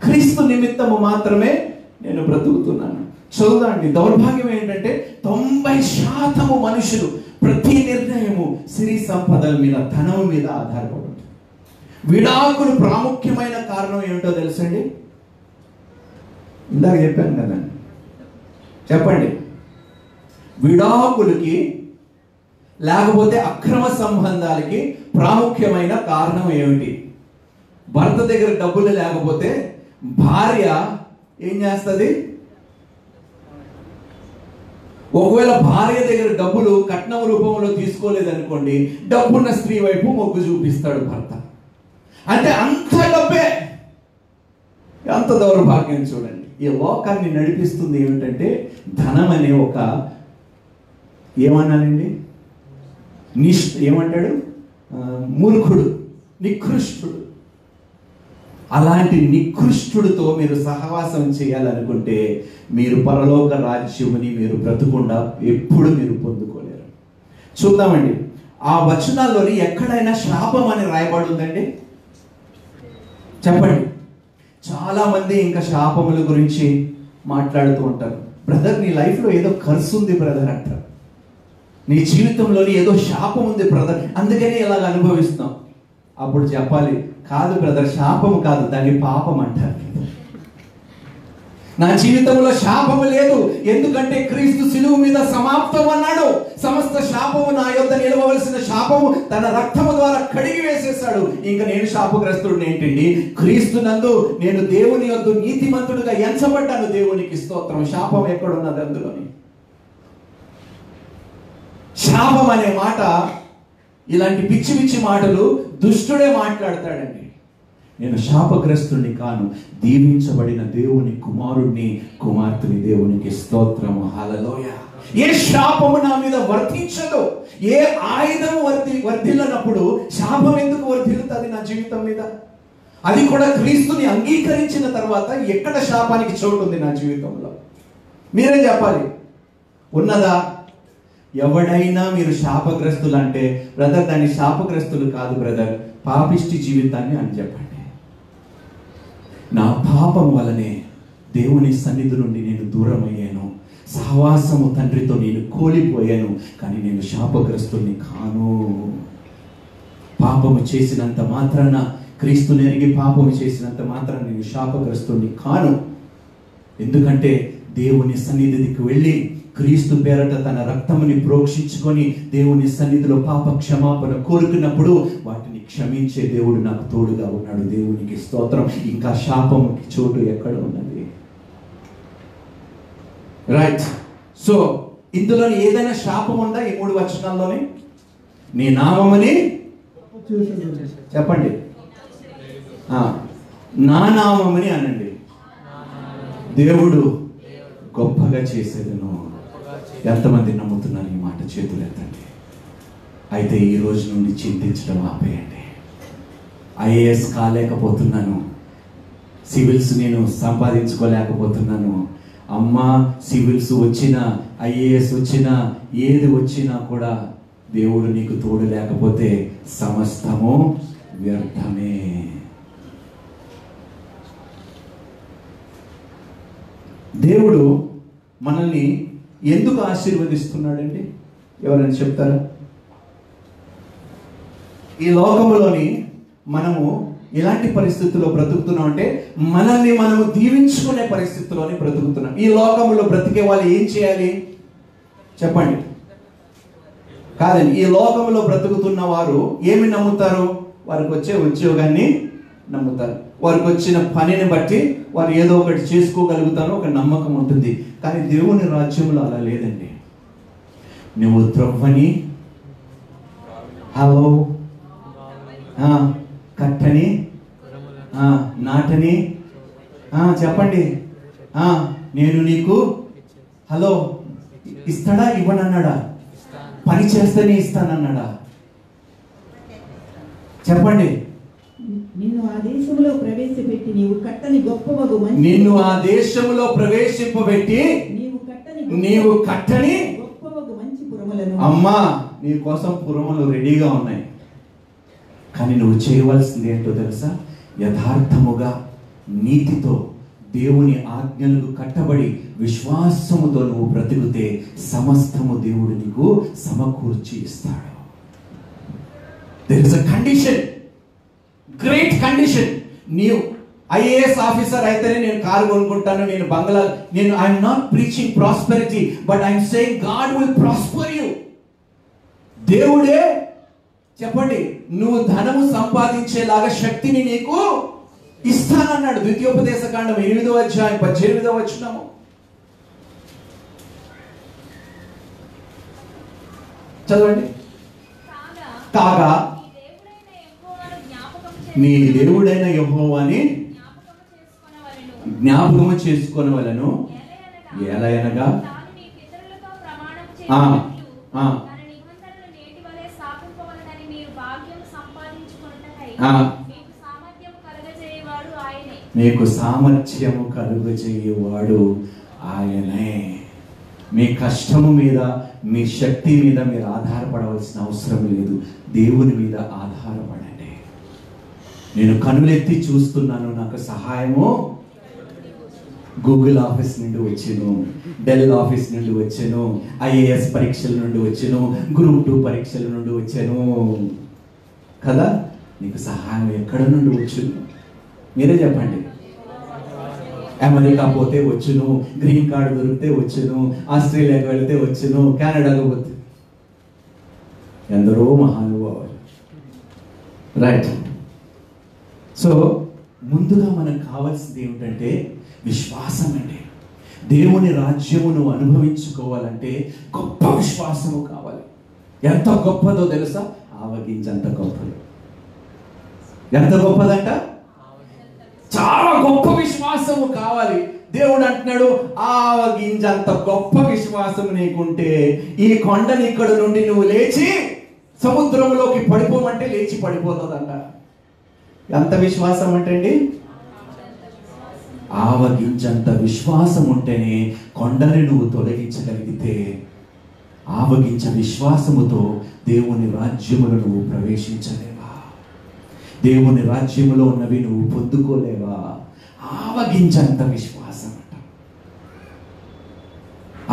క్రీస్తు నిమిత్తము మాత్రమే నేను బ్రతుకుతున్నాను. చదువుదాండి. దౌర్భాగ్యం ఏంటంటే 90% మనుషులు ప్రతి నిర్ణయము సిరి సంపదల మీద, ధనం మీద ఆధారపడి ఉంటుంది. విడాకులు ప్రాముఖ్యమైన కారణం ఏమిటో తెలుసండి? ఇందాక చెప్పాను కదండి, చెప్పండి. విడాకులకి లేకపోతే అక్రమ సంబంధాలకి ప్రాముఖ్యమైన కారణం ఏమిటి? భర్త దగ్గర డబ్బులు లేకపోతే భార్య ఏం చేస్తుంది? ఒకవేళ భార్య దగ్గర డబ్బులు కట్నం రూపంలో తీసుకోలేదనుకోండి, డబ్బున్న స్త్రీ వైపు మొగ్గు చూపిస్తాడు భర్త. అంటే అంత డబ్బే. అంత దౌర్భాగ్యం చూడండి. ఈ లోకాన్ని నడిపిస్తుంది ఏమిటంటే ధనం అనే ఒక, ఏమన్నానండి, ఏమంటాడు, మూర్ఖుడు, నికృష్టుడు. అలాంటి నికృష్టుడితో మీరు సహవాసం చేయాలనుకుంటే మీరు పరలోక రాజ్యముని మీరు బ్రతుకుండా ఎప్పుడు మీరు పొందుకోలేరు. చూద్దామండి, ఆ వచనాల్లోని ఎక్కడైనా శాపం అని రాయబడి ఉందండి? చెప్పండి. చాలా మంది ఇంకా శాపముల గురించి మాట్లాడుతూ ఉంటారు. బ్రదర్, నీ లైఫ్లో ఏదో కర్సు ఉంది బ్రదర్ అంటారు. నీ జీవితంలోని ఏదో శాపం ఉంది బ్రదర్, అందుకని ఇలాగ అనుభవిస్తాం. అప్పుడు చెప్పాలి, కాదు బ్రదర్, శాపము కాదు, దాన్ని పాపం అంటారు. నా జీవితంలో శాపము లేదు, ఎందుకంటే క్రీస్తు శిలువ మీద సమాప్తం అన్నాడు. సమస్త శాపము నా యొద్ద నిలవవలసిన శాపము తన రక్తము ద్వారా కడిగి వేసేసాడు. ఇంకా నేను శాపగ్రస్తుడు ఏంటండి? క్రీస్తు నందు నేను దేవుని యొద్ద నీతిమంతుడుగా ఎంచబడ్డాను. దేవునికి స్తోత్రం. శాపం ఎక్కడున్నది అందులోని? శాపం అనే మాట, ఇలాంటి పిచ్చి పిచ్చి మాటలు దుష్టుడే మాట్లాడతాడండి. నేను శాపగ్రస్తుడిని కాను, దీవించబడిన దేవుని కుమారుడిని, కుమార్తెని. దేవునికి స్తోత్రము. హల్లెలూయా. ఏ శాపము నా మీద వర్తించదు. ఏ ఆయుధం వర్ధిల్లనప్పుడు శాపం ఎందుకు వర్ధిల్లుతుంది నా జీవితం మీద? అది కూడా క్రీస్తుని అంగీకరించిన తర్వాత ఎక్కడ శాపానికి చోటు ఉంది నా జీవితంలో? మీరే చెప్పాలి. ఉన్నదా? ఎవడైనా మీరు శాపగ్రస్తులు అంటే, బ్రదర్ దాన్ని శాపగ్రస్తులు కాదు బ్రదర్, పాపిష్టి జీవితాన్ని అని చెప్పండి. నా పాపం వలనే దేవుని సన్నిధి నుండి నేను దూరం అయ్యాను, సహవాసము తండ్రితో నేను కోల్పోయాను, కానీ నేను శాపగ్రస్తుల్ని కాను. పాపము చేసినంత మాత్రాన, క్రీస్తుని ఎరిగి పాపము చేసినంత మాత్రాన నేను శాపగ్రస్తుల్ని కాను. ఎందుకంటే దేవుని సన్నిధికి వెళ్ళి క్రీస్తు పేరట తన రక్తముని ప్రోక్షించుకొని దేవుని సన్నిధిలో పాప క్షమాపణ కోరుకున్నప్పుడు వాటిని క్షమించే దేవుడు నాకు తోడుగా ఉన్నాడు. దేవునికి స్తోత్రం. ఇంకా శాపముకి చోటు ఎక్కడ ఉన్నది? రైట్. సో ఇందులో ఏదైనా శాపం ఉందా ఈ 3 వచనాల్లోనే? నీ నామముని చెప్పండి. నా నామముని అనండి. దేవుడు గొప్పగా చేసేదను. ఎంతమంది నమ్ముతున్నారు ఈ మాట? చేతులు ఎత్తండి. అయితే ఈ రోజు నుండి చింతించడం ఆపేయండి. ఐఏఎస్ కాలేకపోతున్నాను, సివిల్స్ నేను సంపాదించుకోలేకపోతున్నాను. అమ్మా, సివిల్స్ వచ్చినా ఐఏఎస్ వచ్చినా ఏది వచ్చినా కూడా దేవుడు నీకు తోడు లేకపోతే సమస్తము వ్యర్థమే. దేవుడు మనల్ని ఎందుకు ఆశీర్వదిస్తున్నాడండి? ఎవరైనా చెప్తారా? ఈ లోకంలోని మనము ఎలాంటి పరిస్థితుల్లో బ్రతుకుతున్నాం అంటే, మనల్ని మనము దీవించుకునే పరిస్థితుల్లోనే బ్రతుకుతున్నాం. ఈ లోకంలో బ్రతికే వాళ్ళు ఏం చేయాలి చెప్పండి? కాదండి, ఈ లోకంలో బ్రతుకుతున్న వారు ఏమి నమ్ముతారు? వారికి వచ్చే ఉద్యోగాన్ని నమ్ముతారు. వారికి వచ్చిన పనిని బట్టి వారు ఏదో ఒకటి చేసుకోగలుగుతారు, ఒక నమ్మకం ఉంటుంది. కానీ దేవుని రాజ్యంలో అలా లేదండి. నువ్వు త్రవ్వని, హలో కట్టని, నాటని, చెప్పండి, నేను నీకు హలో ఇస్తాడా ఇవ్వనన్నాడా? పని చేస్తేనే ఇస్తానన్నాడా? చెప్పండి. నిన్ను ఆ దేశంలో ప్రవేశపెట్టి నీవు కట్టని గొప్పవగు మంచి, నిన్ను ఆ దేశంలో ప్రవేశింపబెట్టి నీవు కట్టని గొప్పవగు మంచి పురములను. అమ్మా, నీ కోసం పురములు రెడీగా ఉన్నాయి. కానీ నువ్వు చేయవలసింది ఏంటో తెలుసా? యథార్థముగా, నీతితో, దేవుని ఆజ్ఞలకు కట్టబడి విశ్వాసముతో నువ్వు బ్రతికితే సమస్తము దేవుడు నీకు సమకూర్చి ఇస్తాడు. There is a condition, great condition. నీవు ఐఏఎస్ ఆఫీసర్ అయితేనే నేను కారు కొనుక్కుంటాను, నేను బంగ్లా, నేను I'm not preaching prosperity, but I'm saying God will prosper you. దేవుడే చెప్పండి, నువ్వు ధనము సంపాదించేలాగా శక్తిని నీకు ఇస్తానన్నాడు. ద్వితీయోపదేశకాండం 8వ అధ్యాయం 18వ వచనము. చదవండి. కాగా నీ దేవుడైన యెహోవాని జ్ఞాపకము చేసుకొనవలెను. ఎలయనగా మీకు సామర్థ్యము కలుగజేయువాడు ఆయనే. మీ కష్టము మీద, మీ శక్తి మీద మీరు ఆధారపడవలసిన అవసరం లేదు. దేవుని మీద ఆధారపడండి. నేను కనులెత్తి చూస్తున్నాను, నాకు సహాయము గూగుల్ ఆఫీస్ నుండి వచ్చాను, డెల్ ఆఫీస్ నుండి వచ్చాను, IAS పరీక్షల నుండి వచ్చాను, గ్రూప్ 2 పరీక్షల నుండి వచ్చాను కదా. నీకు సహాయం ఎక్కడ నుండి వచ్చును? మీరే చెప్పండి. అమెరికా పోతే వచ్చును, గ్రీన్ కార్డు దొరికితే వచ్చును, ఆస్ట్రేలియాకి వెళితే వచ్చును, కెనడాకు పోతే. ఎందరో మహానుభావులు. రైట్. సో ముందుగా మనకు కావాల్సింది ఏమిటంటే విశ్వాసం అండి. దేవుని రాజ్యమును అనుభవించుకోవాలంటే గొప్ప విశ్వాసము కావాలి. ఎంత గొప్పదో తెలుసా? ఆవగించంత గొప్పది. ఎంత గొప్పదంట? చాలా గొప్ప విశ్వాసము కావాలి. దేవుడు అంటున్నాడు, ఆవగింజంత గొప్ప విశ్వాసం నీకుంటే ఈ కొండని ఇక్కడ నుండి నువ్వు లేచి సముద్రంలోకి పడిపోమంటే లేచి పడిపోతుందంట. ఎంత విశ్వాసం అంటే ఆవగించంత విశ్వాసం ఉంటేనే కొండని నువ్వు తొలగించగలిగితే, ఆవగించ విశ్వాసముతో దేవుని రాజ్యమును నువ్వు ప్రవేశించలేవా? దేవుని రాజ్యములో ఉన్నవి నువ్వు పొందుకోలేవా? ఆవగించంత విశ్వాసం అంట.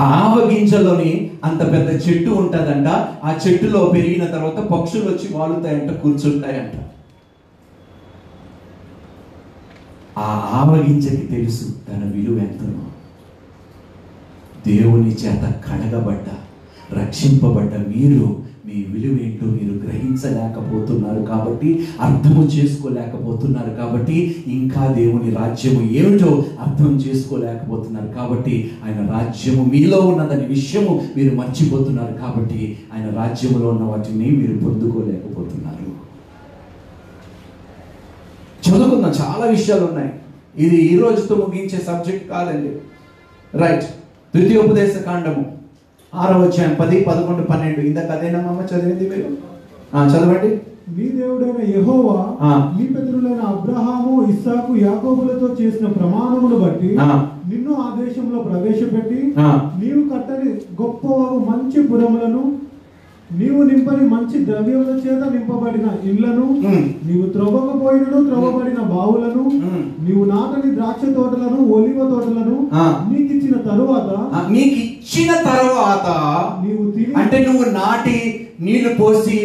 ఆ ఆవగింజలోని అంత పెద్ద చెట్టు ఉంటుందంట. ఆ చెట్టులో పెరిగిన తర్వాత పక్షులు వచ్చి వాలుతాయంట, కూర్చుంటాయంట. ఆ ఆవగింజకి తెలుసు తన విలువ ఎంతనో. దేవుని చేత కడగబడ్డ, రక్షింపబడ్డ మీరు మీ విలువ ఏంటో మీరు గ్రహించలేకపోతున్నారు కాబట్టి, అర్థము చేసుకోలేకపోతున్నారు కాబట్టి, ఇంకా దేవుని రాజ్యము ఏమిటో అర్థం చేసుకోలేకపోతున్నారు కాబట్టి, ఆయన రాజ్యము మీలో ఉన్నదని విషయము మీరు మర్చిపోతున్నారు కాబట్టి, ఆయన రాజ్యములో ఉన్న వాటిని మీరు పొందుకోలేకపోతున్నారు. చదువుకున్న చాలా విషయాలు ఉన్నాయి. ఇది ఈ రోజుతో ముగించే సబ్జెక్ట్ కాదండి. రైట్. ద్వితీయోపదేశ కాండము 6వ అధ్యాయం 10, 11, 12. ఇందాక అదేనమ్మా చదివింది మీరు? చదవండి. నీ దేవుడైన యెహోవా నీ పితరులైన అబ్రహాము, ఇస్సాకు, యాకోబులతో చేసిన ప్రమాణమును బట్టి నిన్ను ఆ దేశంలో ప్రవేశపెట్టి నీవు కట్టని గొప్ప మంచి పురములను, నీవు నింపని మంచి ద్రవ్యముల చేత నింపబడిన ఇళ్లను, నీవు త్రవ్వకపోయినను త్రవ్వబడిన బావులను, నీవు నాటని ద్రాక్ష తోటలను, ఒలివ తోటలను నీకు ఇచ్చిన తరువాత నీవు అంటే నువ్వు నాటి నీళ్లు పోసి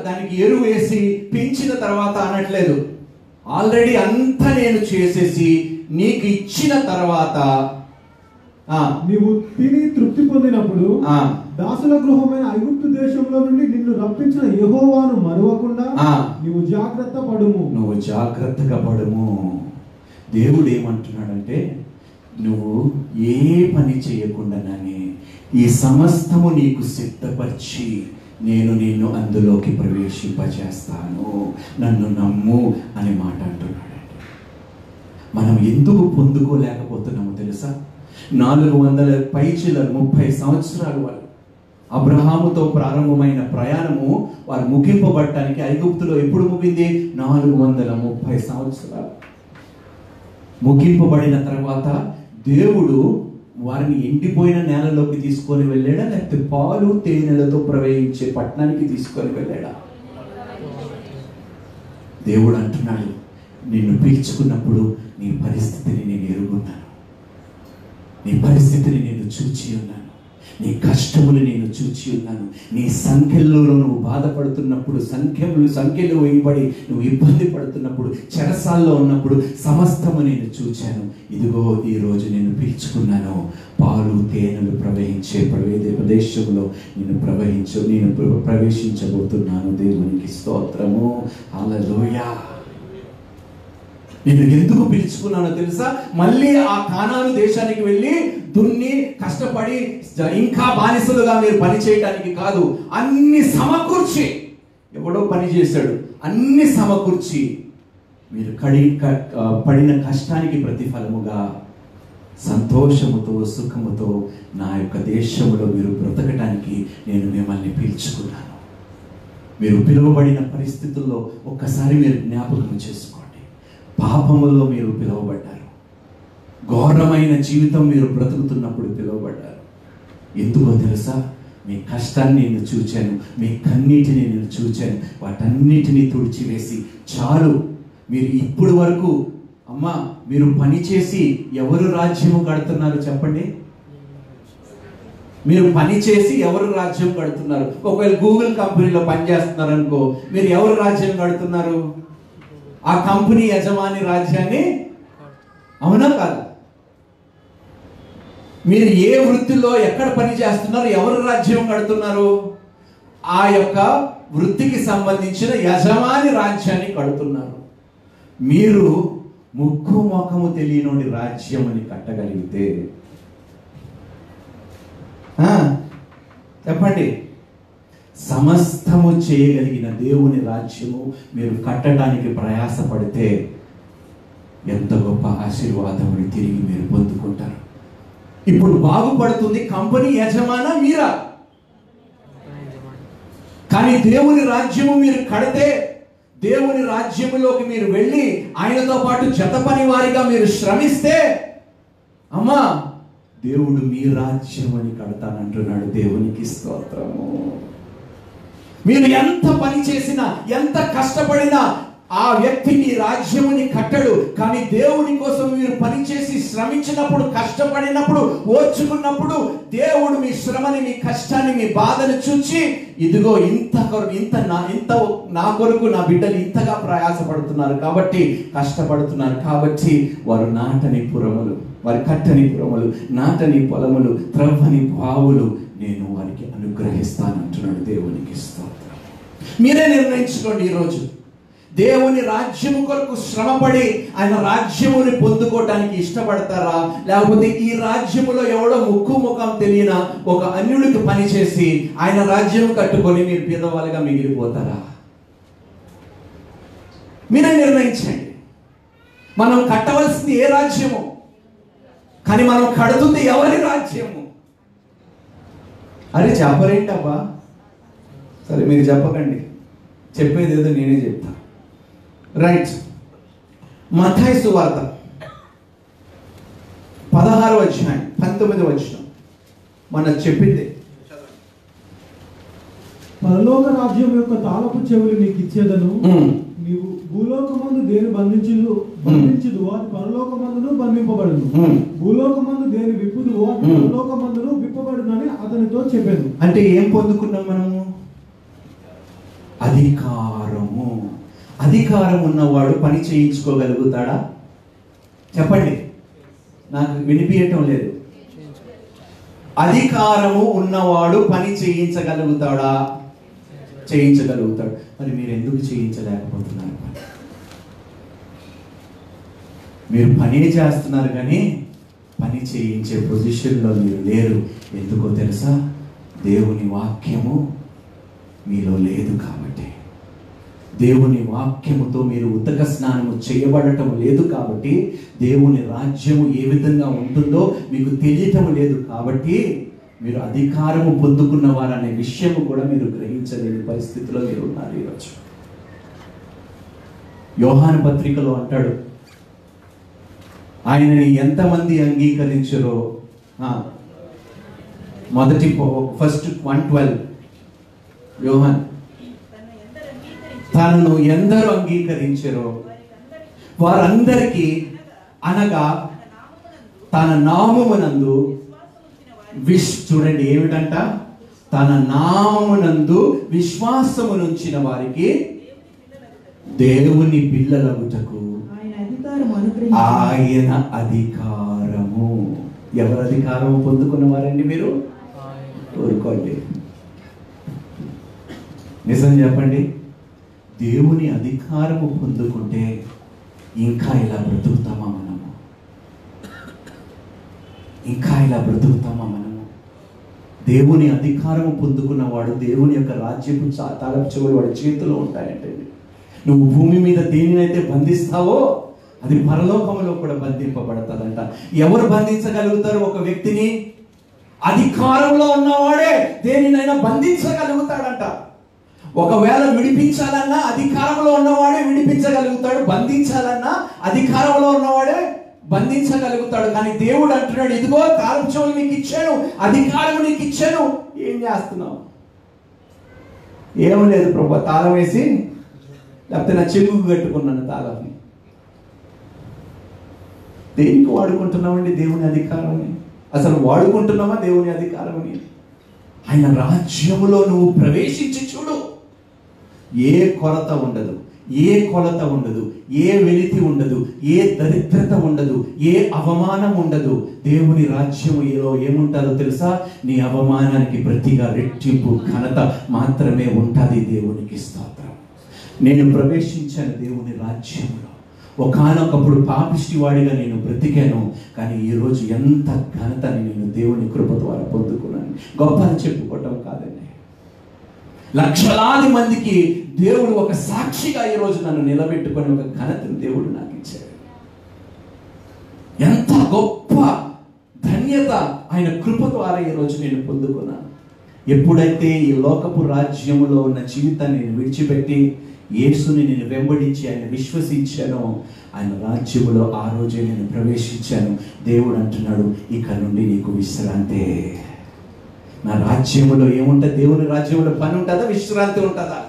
దానికి ఎరువు వేసి పెంచిన తర్వాత అనట్లేదు. ఆల్రెడీ అంతా నేను చేసేసి నీకు ఇచ్చిన తర్వాత నీవు తిని తృప్తి పొందినప్పుడు దాసుల గృహమైన ఐగుప్తు దేశంలో నుండి నిన్ను రప్పించిన యెహోవాను మరువకుండా నీవు జాగ్రత్త పడుము. నువ్వు జాగ్రత్తగా పడుము. దేవుడు ఏమంటున్నాడంటే, నువ్వు ఏ పని చేయకుండానే ఈ సమస్తము నీకు సిద్ధపరిచి నేను నిన్ను అందులోకి ప్రవేశింపజేస్తాను, నన్ను నమ్ము అనే మాట అంటున్నాడు. మనం ఎందుకు పొందుకోలేకపోతున్నామో తెలుసా? 400 పైచిల 30 సంవత్సరాలు వాళ్ళు అబ్రహాముతో ప్రారంభమైన ప్రయాణము వారు ముగింపబడటానికి ఐగుప్తులో ఎప్పుడు ముగింది? 430 సంవత్సరాలు. ముగింపబడిన తర్వాత దేవుడు వారిని ఎండిపోయిన నేలలోకి తీసుకొని వెళ్ళాడా, లేకపోతే పాలు తేనెలతో ప్రవహించే పట్టణానికి తీసుకొని వెళ్ళాడా? దేవుడు అంటున్నాడు, నిన్ను పిలుచుకున్నప్పుడు నీ పరిస్థితిని నేను ఎరుగున్నాను, నీ పరిస్థితిని నేను చూచి ఉన్నాను, నీ కష్టములు నేను చూచి ఉన్నాను. నీ సంఖ్యల్లో నువ్వు బాధపడుతున్నప్పుడు, సంఖ్యలు వేయబడి నువ్వు ఇబ్బంది పడుతున్నప్పుడు, చెరసాల్లో ఉన్నప్పుడు సమస్తము నేను చూచాను. ఇదిగో ఈ రోజు నేను పిలుచుకున్నాను, పాలు తేనెలు ప్రవహించే ప్రదేశంలో నేను ప్రవేశించబోతున్నాను. దేవునికి స్తోత్రము, హల్లెలూయా. నేను ఎందుకు పిలుచుకున్నానో తెలుసా? మళ్ళీ ఆ కానాను దేశానికి వెళ్ళి దున్ని కష్టపడి ఇంకా బానిసలుగా మీరు పని చేయడానికి కాదు, అన్ని సమకూర్చి, ఎవడో పని చేశాడు, అన్ని సమకూర్చి మీరు పడిన కష్టానికి ప్రతిఫలముగా సంతోషముతో సుఖముతో నా యొక్క దేశంలో మీరు బ్రతకటానికి నేను మిమ్మల్ని పిలుచుకున్నాను. మీరు పిలువబడిన పరిస్థితుల్లో ఒక్కసారి మీరు జ్ఞాపకం చేసుకోండి. పాపములో మీరు పిలువబడ్డారు. ఘోరమైన జీవితం మీరు బ్రతుకుతున్నప్పుడు పిలువబడ్డారు. ఎందుకో తెలుసా? మీ కష్టాన్ని నేను చూచాను, మీ కన్నీటిని నేను చూచాను. వాటన్నిటినీ తుడిచివేసి చాలు. మీరు ఇప్పుడు వరకు అమ్మా మీరు పని చేసి ఎవరు రాజ్యము కడుతున్నారు చెప్పండి? మీరు పని చేసి ఎవరు రాజ్యం కడుతున్నారు? ఒకవేళ గూగుల్ కంపెనీలో పనిచేస్తున్నారు అనుకో, మీరు ఎవరు రాజ్యం కడుతున్నారు? ఆ కంపెనీ యజమాని రాజ్యాన్ని. అవునా కాదా? మీరు ఏ వృత్తిలో ఎక్కడ పని చేస్తున్నారు, ఎవరు రాజ్యం కడుతున్నారు? ఆ యొక్క వృత్తికి సంబంధించిన యజమాని రాజ్యాన్ని కడుతున్నారు. మీరు ముక్కు మొఖము తెలియనోడి రాజ్యం అని కట్టగలిగితే చెప్పండి, సమస్తము చేయగలిగిన దేవుని రాజ్యము మీరు కట్టడానికి ప్రయాసపడితే ఎంత గొప్ప ఆశీర్వాదముని తిరిగి మీరు పొందుకుంటారు. ఇప్పుడు బాగుపడుతుంది కంపెనీ యజమానా మీరా? కానీ దేవుని రాజ్యము మీరు కడితే, దేవుని రాజ్యములోకి మీరు వెళ్ళి ఆయనతో పాటు జత పని వారిగా మీరు శ్రమిస్తే, అమ్మా దేవుడు మీ రాజ్యం అని కడతానంటున్నాడు. దేవునికి స్తోత్రము. మీరు ఎంత పని చేసినా, ఎంత కష్టపడినా ఆ వ్యక్తి మీ రాజ్యముని కట్టడు. కానీ దేవుని కోసం మీరు పనిచేసి శ్రమించినప్పుడు, కష్టపడినప్పుడు, ఓర్చుకున్నప్పుడు దేవుడు మీ శ్రమని, మీ కష్టాన్ని, మీ బాధను చూచి, ఇదిగో ఇంత నా కొరకు నా బిడ్డలు ఇంతగా ప్రయాసపడుతున్నారు కాబట్టి, కష్టపడుతున్నారు కాబట్టి, వారు నాటని పురములు, వారి కట్టని పురములు, నాటని పొలములు, త్రవ్వని బావులు నేను వారికి అనుగ్రహిస్తానంటున్నాడు. దేవునికి స్తోత్రం. మీరే నిర్ణయించుకోండి ఈరోజు. దేవుని రాజ్యము కొరకు శ్రమపడి ఆయన రాజ్యముని పొందుకోవటానికి ఇష్టపడతారా? లేకపోతే ఈ రాజ్యములో ఎవడో ముక్కు ముఖం తెలియన ఒక అన్యుడికి పనిచేసి ఆయన రాజ్యం కట్టుకొని మీరు పేదవాళ్ళుగా మిగిలిపోతారా? మీరే నిర్ణయించండి. మనం కట్టవలసింది ఏ రాజ్యము, కానీ మనం కడుతుంది ఎవరి రాజ్యము? అరే చెప్పరేంటబ్బా? సరే మీరు చెప్పకండి, చెప్పేది ఏదో నేనే చెప్తా. రైట్. మత్తయి సువార్త 16వ అధ్యాయం 19వ వచనం మనం చెప్పింది. పరలోక రాజ్యం యొక్క తాళపు చెవులు నీకు ఇచ్చేదను, నీవు భూలోకమందు దేని బంధించుదు అది పరలోకమందును బంధింపబడును, భూలోకమందు దేని విప్పుదు అది పరలోకమందును విప్పబడునని అతనితో చెప్పాను. అంటే ఏం పొందుకున్నాం మనము? అధికారము. అధికారం ఉన్నవాడు పని చేయించుకోగలుగుతాడా? చెప్పండి, నాకు వినిపించటం లేదు. అధికారము ఉన్నవాడు పని చేయించగలుగుతాడా? చేయించగలుగుతాడు. మరి మీరు ఎందుకు చేయించలేకపోతున్నారు? మీరు పని చేస్తున్నారు కానీ పని చేయించే పొజిషన్లో మీరు లేరు. ఎందుకో తెలుసా? దేవుని వాక్యము మీలో లేదు కాబట్టి. దేవుని వాక్యముతో మీరు ఉతక స్నానము చేయబడటం లేదు కాబట్టి, దేవుని రాజ్యము ఏ విధంగా ఉంటుందో మీకు తెలియటం లేదు కాబట్టి, మీరు అధికారము పొందుకున్న వారనే విషయము కూడా మీరు గ్రహించలేని పరిస్థితిలో మీరు ఉన్నారు ఈరోజు. యోహాను పత్రికలో అంటాడు, ఆయనని ఎంతమంది అంగీకరించరో, ఫస్ట్ 1:12 యోహాన్, తనను ఎందరు అంగీకరించరో వారందరికీ, అనగా తన నామమునందు చూడండి ఏమిటంట? తన నామమునందు విశ్వాసమునుంచిన వారికి దేవుని పిల్లలగుటకు ఆయన అధికారము. ఎవరు అధికారము పొందుకున్న వారండి మీరు? కోరుకోండి, నిజం చెప్పండి. దేవుని అధికారము పొందుకుంటే ఇంకా ఇలా బ్రతుకుతామా మనము? ఇంకా ఇలా బ్రతుకుతామా మనము? దేవుని అధికారము పొందుకున్నవాడు దేవుని యొక్క రాజ్యపు తాళపు చెవులు వాడి చేతిలో ఉంటాయంటే, నువ్వు భూమి మీద దేనినైతే బంధిస్తావో అది పరలోకములో కూడా బంధింపబడతాదంట. ఎవరు బంధించగలుగుతారు ఒక వ్యక్తిని? అధికారంలో ఉన్నవాడే దేనినైనా బంధించగలుగుతాడంట. ఒకవేళ విడిపించాలన్నా అధికారంలో ఉన్నవాడే విడిపించగలుగుతాడు, బంధించాలన్నా అధికారంలో ఉన్నవాడే బంధించగలుగుతాడు. కానీ దేవుడు అంటున్నాడు, ఇదిగో తాళం చెవులు నీకు ఇచ్చాను, అధికారం నీకు ఇచ్చాను, ఏం చేస్తున్నావు? ఏం లేదు ప్రభు, తాళం వేసి లేకపోతే నా చెవుకు కట్టుకున్నాను తాళంని. దేనికి వాడుకుంటున్నామండి దేవుని అధికారాన్ని? అసలు వాడుకుంటున్నామా దేవుని అధికారాన్ని? ఆయన రాజ్యములో నువ్వు ప్రవేశించి చూడు, ఏ కొరత ఉండదు, ఏ కొలత ఉండదు, ఏ వెలితి ఉండదు, ఏ దరిద్రత ఉండదు, ఏ అవమానం ఉండదు. దేవుని రాజ్యము ఏముంటుందో తెలుసా? నీ అవమానానికి ప్రతిగా రెట్టింపు ఘనత మాత్రమే ఉంటుంది. దేవునికి స్తోత్రం. నేను ప్రవేశించాను దేవుని రాజ్యంలో. ఒకానొకప్పుడు పాపిష్టి వాడిగా నేను బ్రతికాను, కానీ ఈరోజు ఎంత ఘనతని నేను దేవుని కృప ద్వారా పొందుకున్నాను. గొప్పని చెప్పుకోవటం కాదండి, లక్షలాది మందికి దేవుడు ఒక సాక్షిగా ఈరోజు నన్ను నిలబెట్టుకొని ఒక ఘనతను దేవుడు నాకు ఇచ్చాడు. ఎంత గొప్ప ధన్యత ఆయన కృప ద్వారా ఈరోజు నేను పొందుకున్నాను. ఎప్పుడైతే ఈ లోకపు రాజ్యములో ఉన్న జీవితాన్ని నేను విడిచిపెట్టి యేసుని నేను వెంబడించి ఆయన విశ్వసించాను, ఆయన రాజ్యములో ఆ రోజే నేను ప్రవేశించాను. దేవుడు అంటున్నాడు, ఇక నుండి నీకు విశ్రాంతే. నా రాజ్యములో ఏముంటుంది? దేవుని రాజ్యములో పని ఉంటుందా? విశ్రాంతి ఉంటుందా?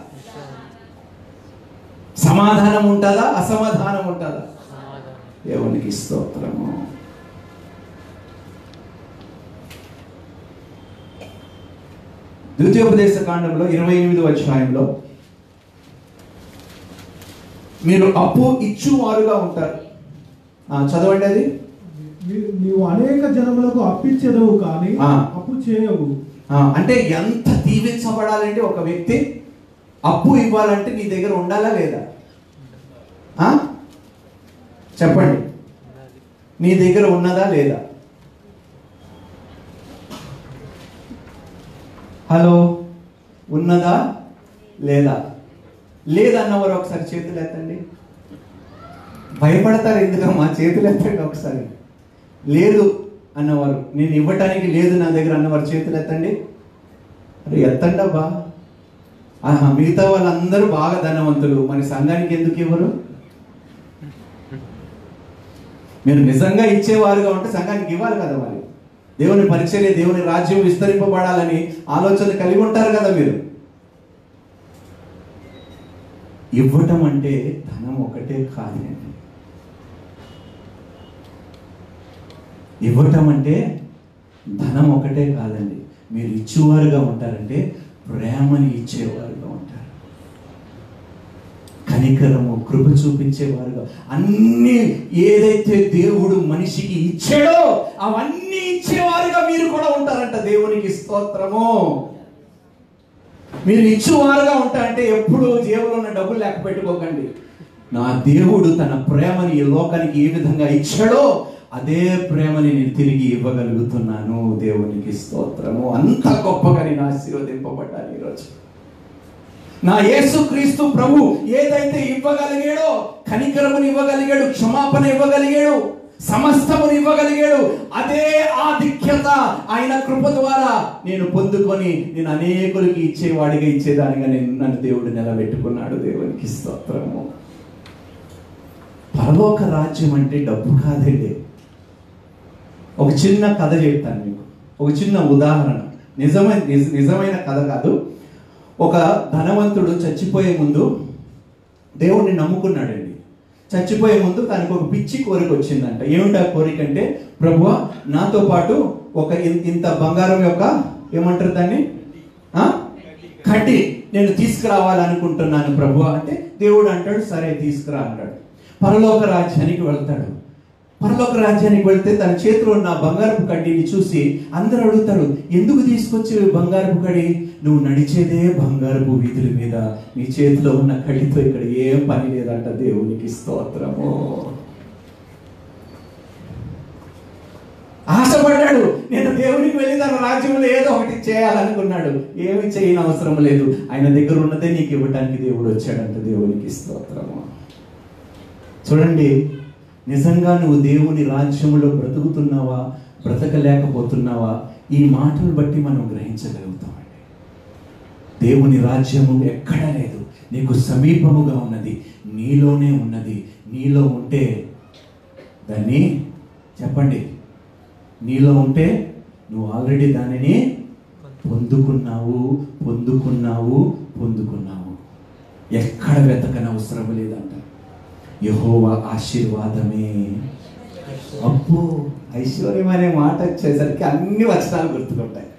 సమాధానం ఉంటుందా? అసమాధానం ఉంటుందా? దేవునికి స్తోత్రము. ద్వితీయోపదేశ కాండంలో 28వ అధ్యాయంలో మీరు అప్పు ఇచ్చువారుగా ఉంటారు. చదవండి అది. నీవు అనేక జనములకు అప్పిచ్చేదవు కానీ అప్పు చేయవు. అంటే ఎంత దీవించబడాలంటే ఒక వ్యక్తి అప్పు ఇవ్వాలంటే నీ దగ్గర ఉండాలా లేదా? చెప్పండి, నీ దగ్గర ఉన్నదా లేదా? హలో, ఉన్నదా లేదా? లేదన్నవారు ఒకసారి చేతులు ఎత్తండి. భయపడతారు ఎందుకమ్మా? చేతులు ఎత్తండి ఒకసారి. లేదు అన్నవారు, నేను ఇవ్వటానికి లేదు నా దగ్గర అన్నవారు చేతులు ఎత్తండి. అరే ఎత్తండి అబ్బా. మిగతా వాళ్ళందరూ బాగా ధనవంతులు, మరి సంఘానికి ఎందుకు ఇవ్వరు? మీరు నిజంగా ఇచ్చేవారుగా ఉంటే సంఘానికి ఇవ్వాలి కదా. మరి దేవుని పరిచర్య, దేవుని రాజ్యం విస్తరింపబడాలని ఆలోచన కలిగి ఉంటారు కదా మీరు. ఇవ్వటం అంటే ధనం ఒకటే కాదండి. ఇవ్వటం అంటే ధనం ఒకటే కాదండి. మీరు ఇచ్చేవారుగా ఉంటారంటే ప్రేమని ఇచ్చేవారుగా ఉంటారు, కనికరము, కృప చూపించేవారుగా. అన్ని ఏదైతే దేవుడు మనిషికి ఇచ్చాడో అవన్నీ ఇచ్చేవారుగా మీరు కూడా ఉంటారంట. దేవునికి స్తోత్రము. మీరు ఇచ్చేవారుగా ఉంటారంటే ఎప్పుడు జేబులో ఉన్న డబ్బులు లెక్క పెట్టుకోకండి. నా దేవుడు తన ప్రేమని ఈ లోకానికి ఏ విధంగా ఇచ్చాడో అదే ప్రేమని నేను తిరిగి ఇవ్వగలుగుతున్నాను. దేవునికి స్తోత్రము. అంత గొప్పగా నేను ఆశీర్వదింపబడ్డాను ఈరోజు. నా యేసుక్రీస్తు ప్రభు ఏదైతే ఇవ్వగలిగాడో, కనికరముని ఇవ్వగలిగాడు, క్షమాపణ ఇవ్వగలిగాడు, సమస్తమును ఇవ్వగలిగాడు, అదే ఆధిక్యత ఆయన కృప ద్వారా నేను పొందుకొని నేను అనేకులకి ఇచ్చేవాడిగా, ఇచ్చేదానిగా నన్ను దేవుడు నిలబెట్టుకున్నాడు. దేవునికి స్తోత్రము. పరలోక రాజ్యం అంటే డబ్బు కాదండి. ఒక చిన్న కథ చెప్తాను మీకు, ఒక చిన్న ఉదాహరణ. నిజమైన కథ కాదు. ఒక ధనవంతుడు చచ్చిపోయే ముందు దేవుణ్ణి నమ్ముకున్నాడండి. చచ్చిపోయే ముందు తనకు ఒక పిచ్చి కోరిక వచ్చిందంట. ఏమిటి ఆ కోరిక అంటే, ప్రభువా నాతో పాటు ఒక ఇంత బంగారం యొక్క ఏమంటారు దాన్ని, కడ్డీ నేను తీసుకురావాలనుకుంటున్నాను ప్రభువా అంటే, దేవుడు అంటాడు సరే తీసుకురా అంటాడు. పరలోక రాజ్యానికి వెళ్తాడు. పరలోక రాజ్యానికి వెళ్తే తన చేతిలో ఉన్న బంగారపు కడ్డీని చూసి అందరూ అడుగుతాడు, ఎందుకు తీసుకొచ్చి బంగారపు కడ్డీ? నువ్వు నడిచేదే బంగారపు వీధుల మీద, నీ చేతిలో ఉన్న కడ్డీతో ఇక్కడ ఏం పని లేదంట. దేవునికి స్తోత్రము. ఆశపడ్డాడు, నేను దేవునికి వెళ్ళి తన రాజ్యంలో ఏదో ఒకటి చేయాలనుకున్నాడు. ఏమి చేయని అవసరం లేదు, ఆయన దగ్గర ఉన్నదే నీకు ఇవ్వడానికి దేవుడు వచ్చాడంట. దేవునికి స్తోత్రము. చూడండి, నిజంగా నువ్వు దేవుని రాజ్యములో బ్రతుకుతున్నావా, బ్రతకలేకపోతున్నావా, ఈ మాటలు బట్టి మనం గ్రహించగలుగుతామండి. దేవుని రాజ్యము ఎక్కడ లేదు, నీకు సమీపముగా ఉన్నది, నీలోనే ఉన్నది. నీలో ఉంటే దాన్ని చెప్పండి, నీలో ఉంటే నువ్వు ఆల్రెడీ దానిని పొందుకున్నావు. ఎక్కడ వెతకని అవసరం లేదంట. యెహోవా ఆశీర్వాదమే. అబ్బో, ఐశ్వర్యం అనే మాట వచ్చేసరికి అన్ని వచనాలు గుర్తుకుంటాయి.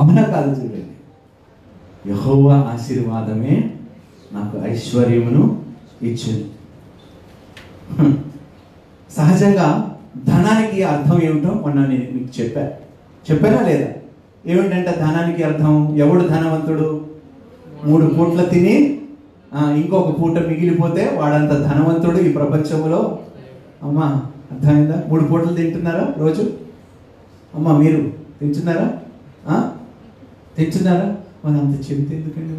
అవునా కాదు? చూడండి, యెహోవా ఆశీర్వాదమే నాకు ఐశ్వర్యమును ఇచ్చింది. సహజంగా ధనానికి అర్థం ఏమిటో మొన్న నేను మీకు చెప్పానా లేదా? ఏమిటంటే ధనానికి అర్థం, ఎవడు ధనవంతుడు? 3 పూట్ల తిని ఇంకొక పూట మిగిలిపోతే వాడంత ధనవంతుడు ఈ ప్రపంచంలో. అమ్మా, అర్థమైందా? 3 పూటలు తింటున్నారా రోజు? అమ్మా, మీరు తింటున్నారా? మరి అంత చెబితే ఎందుకండి?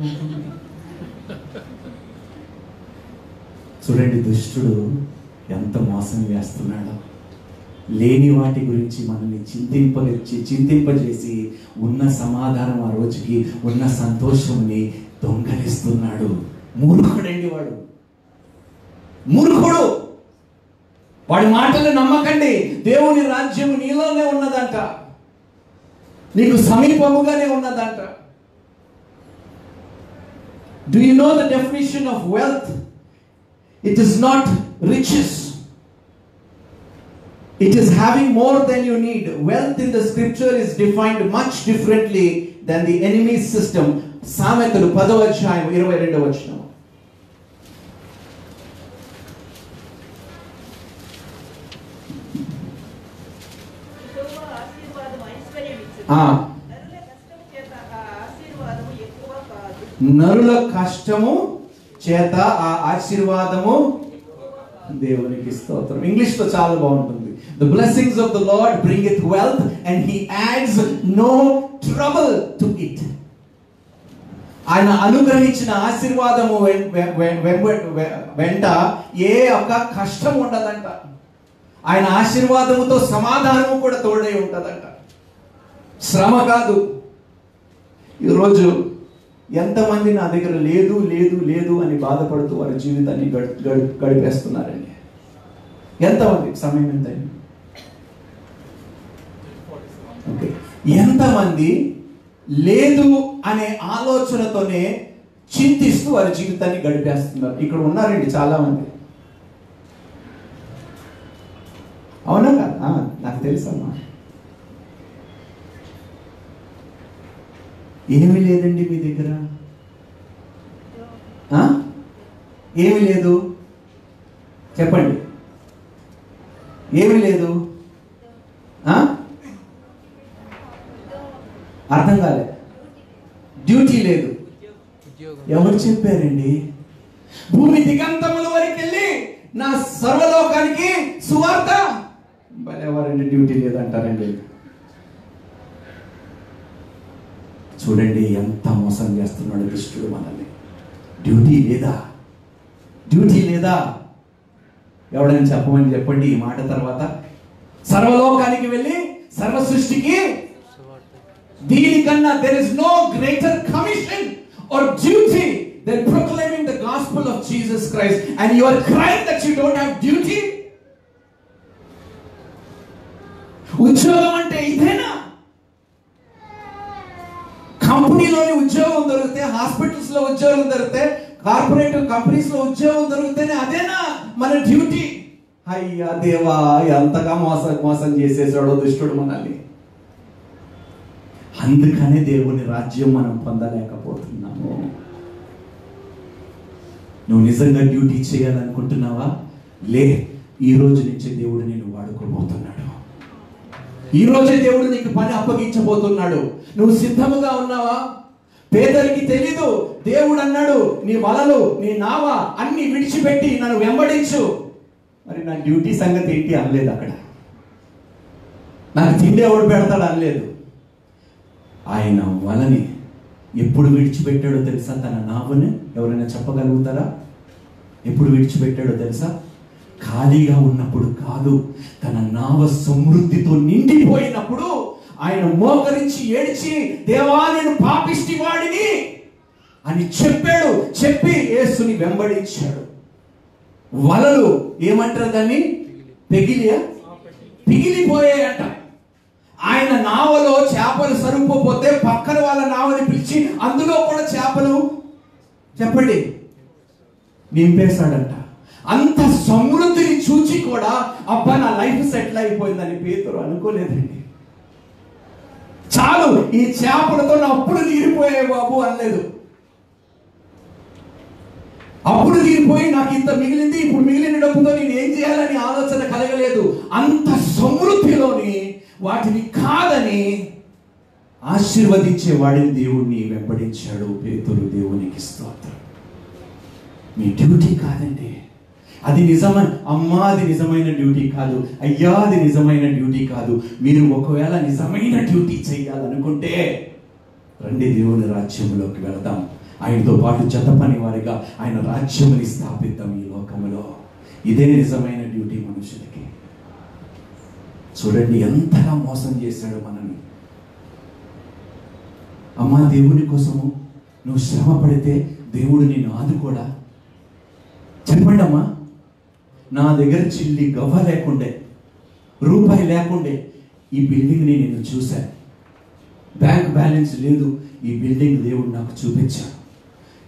చూడండి, దుష్టుడు ఎంత మోసం చేస్తున్నాడో. లేని వాటి గురించి మనల్ని చింతింపజేసి ఉన్న సమాధానం, ఆ రోజుకి ఉన్న సంతోషంని దొంగలిస్తున్నాడు. మూర్ఖుడండి వాడు, మూర్ఖుడు. వాడి మాటలు నమ్మకండి. దేవుని రాజ్యం నీలోనే ఉన్నదంట, నీకు సమీపముగానే ఉన్నదంట. Do you know the definition of wealth? It is not riches. It is having more than you need. Wealth in the scripture is defined much differently than the enemy's system. సామెతలు 10వ అధ్యాయం 22వ వచనం. నరుల కష్టము చేత ఆ ఆశీర్వాదము దేవునికి స్తోత్రం. ఇంగ్లీష్ లో చాలా బాగుంటుంది. The blessings of the Lord bringeth wealth and he adds no trouble to it. ఆయన అనుగ్రహించిన ఆశీర్వాదము వెంట ఏ ఒక్క కష్టం ఉండదంట. ఆయన ఆశీర్వాదముతో సమాధానము కూడా తోడై ఉంటదంట. శ్రమ కాదు. ఈరోజు ఎంతమంది నా దగ్గర లేదు లేదు లేదు అని బాధపడుతూ వారి జీవితాన్ని గడిపేస్తున్నారండి. ఎంతమంది? సమయం ఎంత? ఓకే, ఎంతమంది లేదు అనే ఆలోచనతోనే చింతిస్తూ వారి జీవితాన్ని గడిపేస్తున్నారు? ఇక్కడ ఉన్నారండి చాలా మంది. అవునా కదా? నాకు తెలుసమ్మా. ఏమీ లేదండి మీ దగ్గర? ఏమీ లేదు చెప్పండి. ఏమీ లేదు. అర్థం కాలే. డ్యూటీ లేదు. ఎవరు చెప్పారండి? భూమి దిగంతముల వరకు వెళ్ళి నా సర్వలోకానికి సువార్త. ఎవరండి డ్యూటీ లేదంటారండి? చూడండి ఎంత మోసం చేస్తున్నాడు దుష్టుడు మనల్ని. డ్యూటీ లేదా? డ్యూటీ లేదా? ఎవడని చెప్పండి ఈ మాట తర్వాత. సర్వలోకానికి వెళ్ళి సర్వ సృష్టికి, దీనికన్నా there is no greater commission or duty than proclaiming the gospel of Jesus Christ, and you are crying that you don't have duty. ఉద్యోగం అంటే ఇదేనా? కంపెనీలోని ఉద్యోగం దొరికితే, హాస్పిటల్స్ లో ఉద్యోగం దొరికితే, కార్పొరేట్ కంపెనీస్ లో ఉద్యోగం దొరికితేనే అదేనా మన డ్యూటీ? అయ్యా దేవా, ఎంతగా మోసం చేసేసాడో దుష్టుడు మనల్ని. అందుకనే దేవుని రాజ్యం మనం పొందలేకపోతున్నాము. నువ్వు నిజంగా డ్యూటీ చేయాలనుకుంటున్నావా? లే, ఈ రోజు నుంచి దేవుడు నేను వాడుకోబోతున్నాడు. ఈ రోజే దేవుడు నీకు పని అప్పగించబోతున్నాడు. నువ్వు సిద్ధముగా ఉన్నావా? పేదరికి తెలీదు. దేవుడు అన్నాడు, నీ వలలు నీ నావ అన్ని విడిచిపెట్టి నన్ను వెంబడించు. మరి నా డ్యూటీ సంగతి ఏంటి అనలేదు అక్కడ. నాకు తిండి ఎవడు పెడతాడు అనలేదు. ఆయన వలని ఎప్పుడు విడిచిపెట్టాడో తెలుసా? తన నావని ఎవరైనా చెప్పగలుగుతారా? ఎప్పుడు విడిచిపెట్టాడో తెలుసా? ఖాళీగా ఉన్నప్పుడు కాదు, తన నావ సమృద్ధితో నిండిపోయినప్పుడు ఆయన మోకరించి ఏడ్చి, దేవా నేను పాపిష్టి వాడిని అని చెప్పాడు. చెప్పి యేసుని వెంబడించాడు. వలలు ఏమంటారు దాన్ని, పిగిలిపోయాయట. ఆయన నావలో చేపలు సరిపోతే పక్కన వాళ్ళ నావని పిలిచి అందులో కూడా చేపలు చెప్పండి నింపేశాడంట. అంత సమృద్ధిని చూచి కూడా అబ్బా నా లైఫ్ సెటిల్ అయిపోయిందని పేతురు అనుకోలేదండి. చాలు ఈ చేపలతో నా అప్పుడు తీరిపోయాయి బాబు అనలేదు. అప్పుడు తీరిపోయి నాకు ఇంత మిగిలింది, ఇప్పుడు మిగిలిన డబ్బుతో నేను ఏం చేయాలని ఆలోచన కలగలేదు. అంత సమృద్ధిలోని వాటిని కాదని ఆశీర్వదించే వాడిని దేవుణ్ణి వెంబడించాడు పేతురు. దేవునికి స్తోత్రం. మీ డ్యూటీ కాదండి అది. అమ్మా అది నిజమైన డ్యూటీ కాదు, అయ్యా అది నిజమైన డ్యూటీ కాదు. మీరు ఒకవేళ నిజమైన డ్యూటీ చేయాలనుకుంటే రండి దేవుని రాజ్యంలోకి వెళదాం. ఆయనతో పాటు జత పని వారిగా ఆయన రాజ్యముని స్థాపిద్దాం ఈ లోకములో. ఇదే నిజమైన డ్యూటీ మనుషులకి. చూడండి ఎంతగా మోసం చేశాడు మనల్ని. అమ్మా దేవుని కోసము నువ్వు శ్రమ పడితే దేవుడు నిన్ను ఆదుకోడా? చెప్పండి అమ్మా. నా దగ్గర చిల్లి గవ్వ లేకుండే, రూపాయి లేకుండే ఈ బిల్డింగ్ని నేను చూశాను. బ్యాంక్ బ్యాలెన్స్ లేదు, ఈ బిల్డింగ్ దేవుడు నాకు చూపించాడు.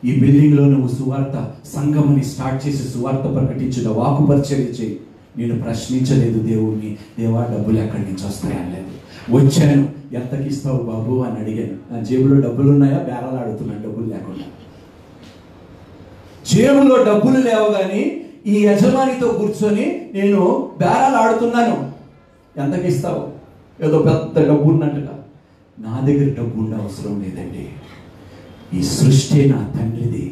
ఈ బిల్డింగ్లో నువ్వు సువార్త సంఘముని స్టార్ట్ చేసి సువార్త ప్రకటించిన వాకుపరిచర్య చేయి. నేను ప్రశ్నించలేదు దేవుణ్ణి, దేవా డబ్బులు ఎక్కడి నుంచి వస్తాయని లేదు. వచ్చాను, ఎంతకి ఇస్తావు బాబు అని అడిగాను. నా జేబులో డబ్బులు ఉన్నాయా? బేరాలు ఆడుతున్నాను డబ్బులు లేకుండా. జేబులో డబ్బులు లేవు కానీ ఈ యజమానితో కూర్చొని నేను బేరాలు ఆడుతున్నాను. ఎంతకి ఇస్తావు? ఏదో పెద్ద డబ్బు ఉన్నట్టుగా. నా దగ్గర డబ్బు ఉండే అవసరం లేదండి. ఈ సృష్టి నా తండ్రిది,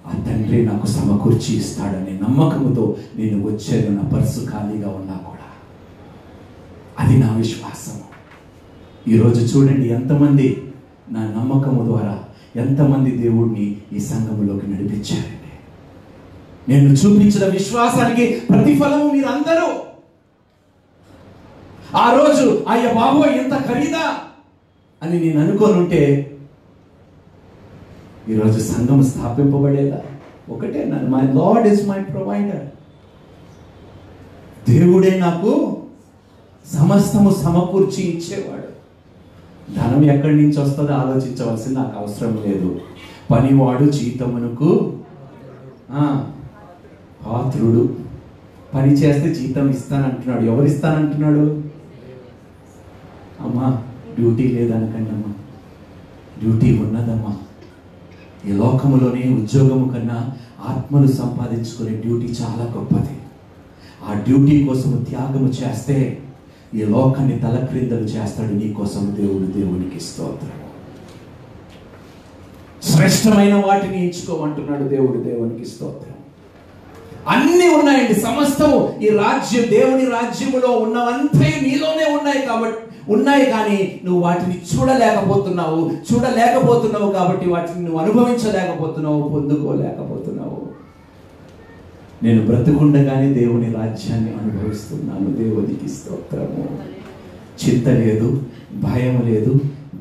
ఆ తండ్రి నాకు సమకూర్చి ఇస్తాడనే నమ్మకంతో నేను వచ్చాను. నా పర్సు ఖాళీగా ఉన్నా కూడా అది నా విశ్వాసము. ఈరోజు చూడండి ఎంతమంది నా నమ్మకము ద్వారా ఎంతమంది దేవుడిని ఈ సంఘములోకి నడిపించారండి. నేను చూపించిన విశ్వాసానికి ప్రతిఫలము మీరందరూ. ఆ రోజు అయ్య బాబు ఎంత ఖరీదా అని నేను అనుకోనుంటే ఈరోజు సంఘం స్థాపింపబడేదా? ఒకటే, my lord is my provider. దేవుడే నాకు సమస్తము సమకూర్చి ఇచ్చేవాడు. ధనం ఎక్కడి నుంచి వస్తుందో ఆలోచించవలసింది నాకు అవసరం లేదు. పనివాడు జీతమునకు పాత్రుడు. పని చేస్తే జీతం ఇస్తానంటున్నాడు. ఎవరు ఇస్తానంటున్నాడు? అమ్మా డ్యూటీ లేదనకండి అమ్మా, డ్యూటీ ఉన్నదమ్మా. ఈ లోకములోనే ఉద్యోగము కన్నా ఆత్మను సంపాదించుకునే డ్యూటీ చాలా గొప్పది. ఆ డ్యూటీ కోసము త్యాగము చేస్తే ఈ లోకాన్ని తలక్రిందలు చేస్తాడు నీ కోసం దేవుడు. దేవునికి స్తోత్రం. శ్రేష్టమైన వాటిని ఎంచుకోమంటున్నాడు దేవుడు. దేవునికి స్తోత్రం. అన్నీ ఉన్నాయండి, సమస్తము ఈ రాజ్యం, దేవుని రాజ్యములో ఉన్నవంతే నీలోనే ఉన్నాయి. కాబట్టి ఉన్నాయి, కానీ నువ్వు వాటిని చూడలేకపోతున్నావు కాబట్టి వాటిని నువ్వు అనుభవించలేకపోతున్నావు, పొందుకోలేకపోతున్నావు. నేను బ్రతుకుండగానే దేవుని రాజ్యాన్ని అనుభవిస్తున్నాను. దేవునికి స్తోత్రము. చింత లేదు, భయం లేదు,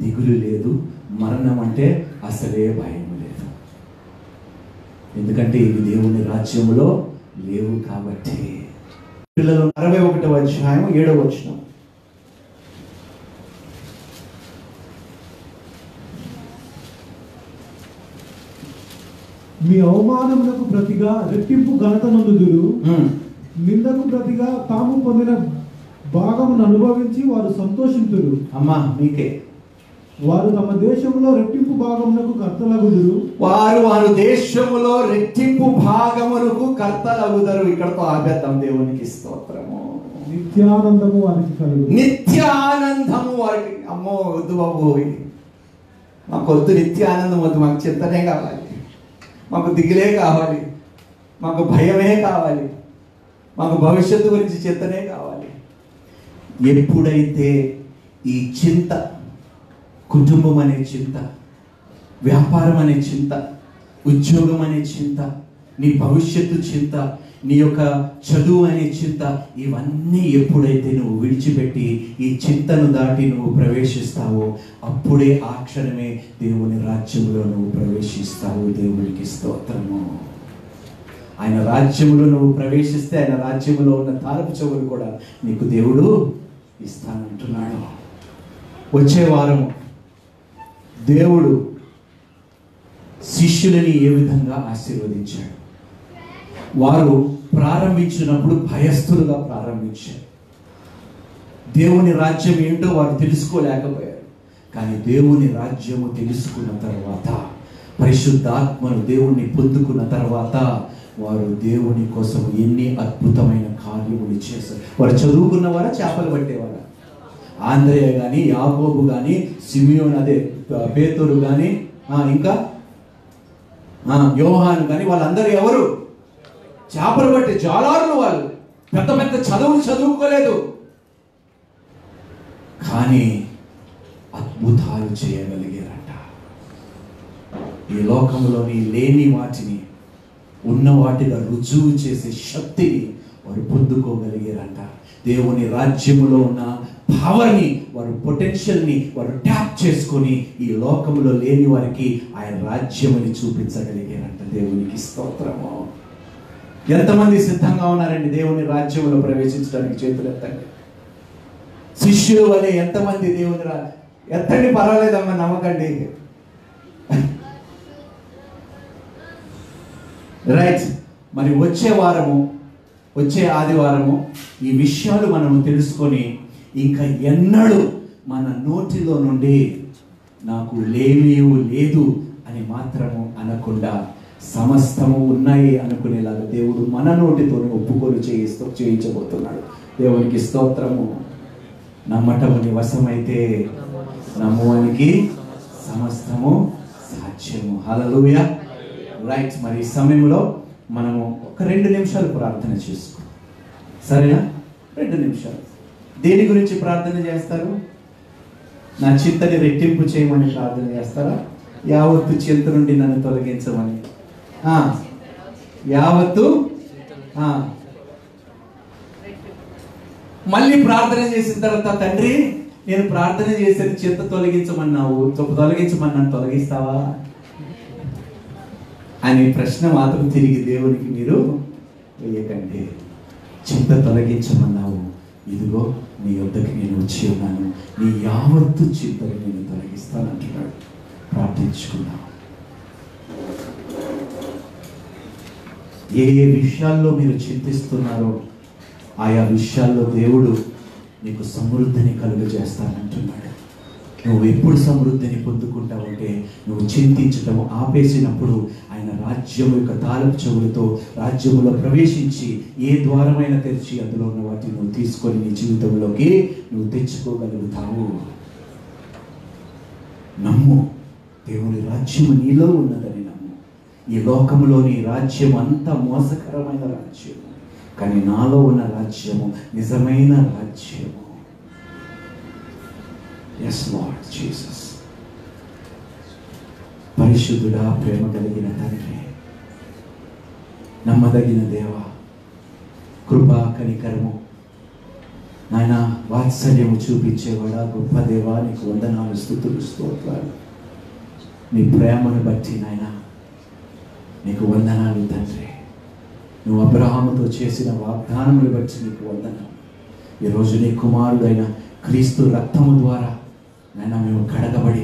దిగులు లేదు. మరణం అంటే అసలే భయం లేదు. ఎందుకంటే ఇవి దేవుని రాజ్యములో లేవు కాబట్టి. పిల్లలు 61వ అధ్యాయం 7వ వచనం. మీ అవమానములకు ప్రతిగా రెట్టింపు ఘనత నందుదురు. నిందకు ప్రతిగా తాము పొందిన భాగమును అనుభవించి వారు సంతోషింతురు. అమ్మా మీకే. వారు తమ దేశంలో రెట్టింపు భాగమునకు కర్తలగుదురు. వారు దేశములో రెట్టింపు భాగమునకు కర్తలగుదరు. ఇక్కడతో ఆగేద్దాం. దేవునికి స్తోత్రము. నిత్యానందము వారికి కలుగు. నిత్యానందము వారికి. అమ్మో వద్దు బాబు, మాకు వద్దు నిత్యానందం వద్దు. మాకు చింతనే కావాలి, మాకు దిగులే కావాలి, మాకు భయమే కావాలి, మాకు భవిష్యత్తు గురించి చింతనే కావాలి. ఎప్పుడైతే ఈ చింత, కుటుంబం అనే చింత, వ్యాపారం అనే చింత, ఉద్యోగం అనే చింత, నీ భవిష్యత్తు చింత, నీ యొక్క చదువు అనే చింత, ఇవన్నీ ఎప్పుడైతే నువ్వు విడిచిపెట్టి ఈ చింతను దాటి నువ్వు ప్రవేశిస్తావో అప్పుడే ఆ క్షణమే దేవుని రాజ్యంలో నువ్వు ప్రవేశిస్తావు. దేవునికి స్తోత్రము. ఆయన రాజ్యములో నువ్వు ప్రవేశిస్తే ఆయన రాజ్యములో ఉన్న తారపు చెవులు కూడా నీకు దేవుడు ఇస్తానంటున్నాడు. వచ్చే వారము దేవుడు శిష్యులని ఏ విధంగా ఆశీర్వదించాడు. వారు ప్రారంభించినప్పుడు భయస్థులుగా ప్రారంభించారు. దేవుని రాజ్యం ఏంటో వారు తెలుసుకోలేకపోయారు. కానీ దేవుని రాజ్యము తెలుసుకున్న తర్వాత, పరిశుద్ధాత్మను దేవుణ్ణి పొందుకున్న తర్వాత వారు దేవుని కోసం ఎన్ని అద్భుతమైన కార్యములు చేశారు. వారు చదువుకున్నవారా, చేపలు పట్టేవారా? ఆంద్రేయ కానీ, యాకోబు కానీ, సిమియోన్ అదే పేతురు కానీ, ఇంకా యోహాను కానీ, వాళ్ళందరూ ఎవరు? చేపలు పట్టే జాలారులు. వాళ్ళు పెద్ద పెద్ద చదువులు చదువుకోలేదు, కానీ అద్భుతాలు చేయగలిగారట. ఈ లోకంలోని లేని వాటిని ఉన్న వాటిగా రుజువు చేసే శక్తిని వారు పొందుకోగలిగారంట. దేవుని రాజ్యములో ఉన్న పవర్ని, వారు పొటెన్షియల్ని వారు ట్యాప్ చేసుకొని ఈ లోకంలో లేని వారికి ఆయన రాజ్యముని చూపించగలిగారంట. దేవునికి స్తోత్రము. ఎంతమంది సిద్ధంగా ఉన్నారండి దేవుని రాజ్యంలో ప్రవేశించడానికి? చేతులు ఎత్తండి. శిష్యులు వలె ఎంతమంది దేవుని ఎత్తండి, పర్వాలేదమ్మా, నమ్మకండి. రైట్. మరి వచ్చే ఆదివారము ఈ విషయాలు మనము తెలుసుకొని ఇంకా ఎన్నడూ మన నోటిలో నుండి నాకు లేనియు లేదు అని మాత్రము అనకుండా సమస్తము ఉన్నాయి అనుకునేలాగా దేవుడు మన నోటితోనే ఒప్పుకొని చేయించబోతున్నాడు. దేవునికి స్తోత్రము. నమ్మటము నీ వశమైతే నమ్మువానికి సమస్తము సాధ్యము. హల్లెలూయా. రైట్. మరి ఈ సమయంలో మనము ఒక 2 నిమిషాలు ప్రార్థన చేసుకో. సరేనా? 2 నిమిషాలు. దేని గురించి ప్రార్థన చేస్తారు? నా చింతని రెట్టింపు చేయమని ప్రార్థన చేస్తారా? యావత్తు చింత నుండి నన్ను తొలగించమని. యావత్తు మళ్ళీ ప్రార్థన చేసిన తర్వాత, తండ్రి నేను ప్రార్థన చేసేది చింత తొలగించమన్నావు, తొలగించమన్నాను, తొలగిస్తావా అనే ప్రశ్న మాత్రం తిరిగి దేవునికి మీరు వేయకండి. చింత తొలగించమన్నావు, ఇదిగో నీ యొద్దకి నేను వచ్చి ఉన్నాను, నీ యావత్తు చింతని నేను తొలగిస్తానంటున్నాడు. ప్రార్థించుకున్నావు. ఏ ఏ విషయాల్లో మీరు చింతిస్తున్నారో ఆయా విషయాల్లో దేవుడు నీకు సమృద్ధిని కలుగజేస్తానంటున్నాడు. నువ్వు ఎప్పుడు సమృద్ధిని పొందుకుంటావంటే నువ్వు చింతించటం ఆపేసినప్పుడు ఆయన రాజ్యం యొక్క తాలపు చెవులతో రాజ్యములో ప్రవేశించి ఏ ద్వారమైనా తెరిచి అందులో ఉన్న వాటిని నువ్వు తీసుకొని నీ జీవితంలోకి నువ్వు తెచ్చుకోగలుగుతావు. నమ్ము, దేవుని రాజ్యము నీలో ఉన్నదని నమ్ము. ఈ లోకంలోని రాజ్యం అంతా మోసకరమైన రాజ్యం, కానీ నాలో ఉన్న రాజ్యము నిజమైన రాజ్యము. Yes, Lord Jesus. పరిశుద్ధుడా, ప్రేమ కలిగిన తండ్రి, నమ్మదగిన దేవ, కృపా కనికరము నాయన వాత్సల్యము చూపించేవాడా, గొప్ప దేవా, నీకు వందనాలు, స్తుతులు, స్తోత్రాలు. నీ ప్రేమను బట్టి నాయన నీకు వందనాలు తండ్రి. నువ్వు అబ్రహాముతో చేసిన వాగ్దానములు బట్టి నీకు వందనాలు. ఈరోజు నీ కుమారుడైన క్రీస్తు రక్తము ద్వారా నాయన మేము కడగబడి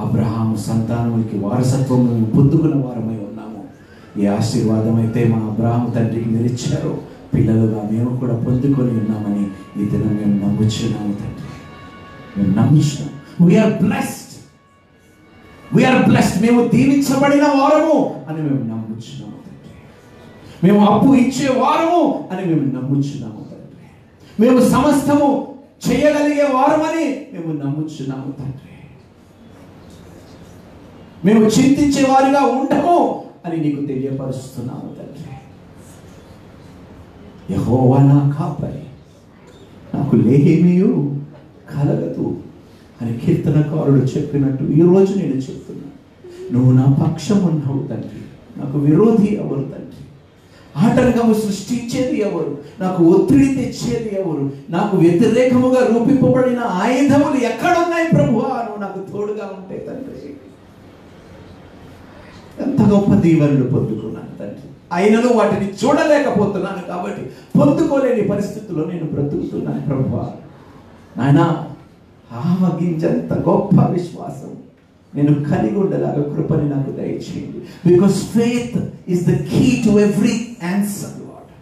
అబ్రహాము సంతానమునికి వారసత్వం మేము పొందుకున్న వారమై ఉన్నాము. ఏ ఆశీర్వాదం అయితే మా అబ్రహాము తండ్రికి మీరు ఇచ్చారో పిల్లలుగా మేము కూడా పొందుకొని ఉన్నామని ఈ దినం మేము నమ్ముచున్నాము తండ్రి. మేము నమ్ముచున్నాం. We are blessed. మేము దీవించబడిన వారము అని మేము నమ్ముచున్నాము తండ్రి. మేము అప్పు ఇచ్చే వారము అని మేము నమ్ముచున్నాము తండ్రి. మేము సమస్తము చేయగలిగే వారమని మేము నమ్ముచున్నాము తండ్రి. మేము చింతించే వారిగా ఉండము అని నీకు తెలియపరుస్తున్నాము తండ్రి. యెహోవా నా కాపరి, నాకు లేమియు కలగదు అని కీర్తనకారుడు చెప్పినట్టు ఈరోజు నేను చెప్తున్నా, నువ్వు నా పక్షం ఉన్నావు తండ్రి. నాకు విరోధి ఎవరు తండ్రి? ఆటంకము సృష్టించేది ఎవరు? నాకు ఒత్తిడి తెచ్చేది ఎవరు? నాకు వ్యతిరేకముగా రూపింపబడిన ఆయుధములు ఎక్కడున్నాయి ప్రభువా? నువ్వు నాకు తోడుగా ఉంటే తండ్రి. ఎంత గొప్ప దీవెనలు పొందుకున్నాను తండ్రి. అయినను వాటిని చూడలేకపోతున్నాను కాబట్టి పొందుకోలేని పరిస్థితుల్లో నేను బ్రతుకుతున్నాను ప్రభువా. నాయన, ఆమగించంత గొప్ప విశ్వాసం నేను కలిగి ఉండేలాగా కృపని నాకు దయచేయండి. Because faith is the key to every answer Lord.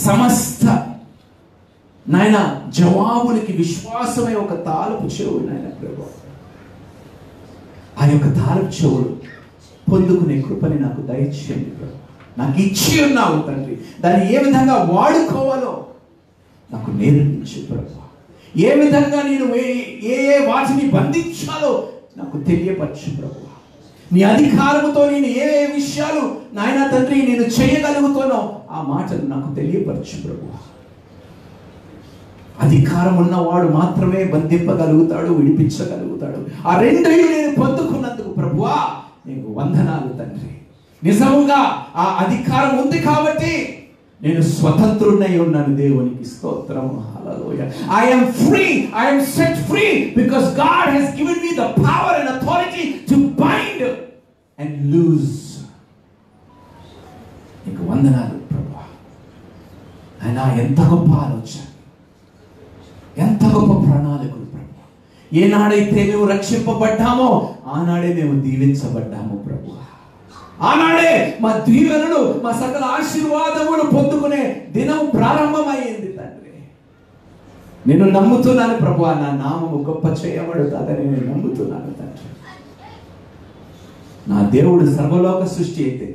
సమస్త నాయన జవాబులకి విశ్వాసమే ఒక తాలపు చెవులు నాయన ప్రభువా. ఆ యొక్క తాలపు చెవులు పొందుకునే కృపని నాకు దయచేయండి ప్రభు. నాకు ఇచ్చి ఉన్నావు తండ్రి, దాన్ని ఏ విధంగా వాడుకోవాలో నాకు నేర్పించు ప్రభు. ఏ విధంగా నేను ఏ వాటిని బంధించాలో నాకు తెలియపరచు ప్రభు. నీ అధికారముతో నేను ఏ విషయాలు నాయన తండ్రి నేను చేయగలుగుతానో ఆ మాటలు నాకు తెలియపరచు ప్రభు. అధికారం ఉన్నవాడు మాత్రమే బంధింపగలుగుతాడు, విడిపించగలుగుతాడు. ఆ రెండు నేను పొందుకున్నందుకు ప్రభువా నీకు వందనాలు తండ్రి. నిజంగా ఆ అధికారం ఉంది కాబట్టి నేను స్వతంత్రుడై ఉన్నాను. దేవునికి స్తోత్రం. హల్లెలూయా. I am free, I am set free because God has given me the power and authority to bind and loose. నీకు వందనాలు ప్రభువా. అయినా ఎంత గొప్ప ఆలోచన, ఎంత గొప్ప ప్రణాళికలు ప్రభువా. ఏనాడైతే మేము రక్షింపబడ్డామో ఆనాడే మేము దీవించబడ్డాము ప్రభువా. ఆనాడే మా దీవెనలు, మా సకల ఆశీర్వాదములు పొందుకునే దినం ప్రారంభమైంది తండ్రి. నేను నమ్ముతున్నాను ప్రభువా, నా నామము గొప్ప చేయబడుతుందని నేను నమ్ముతున్నాను తండ్రి. నా దేవుడు సర్వలోక సృష్టి అయితే,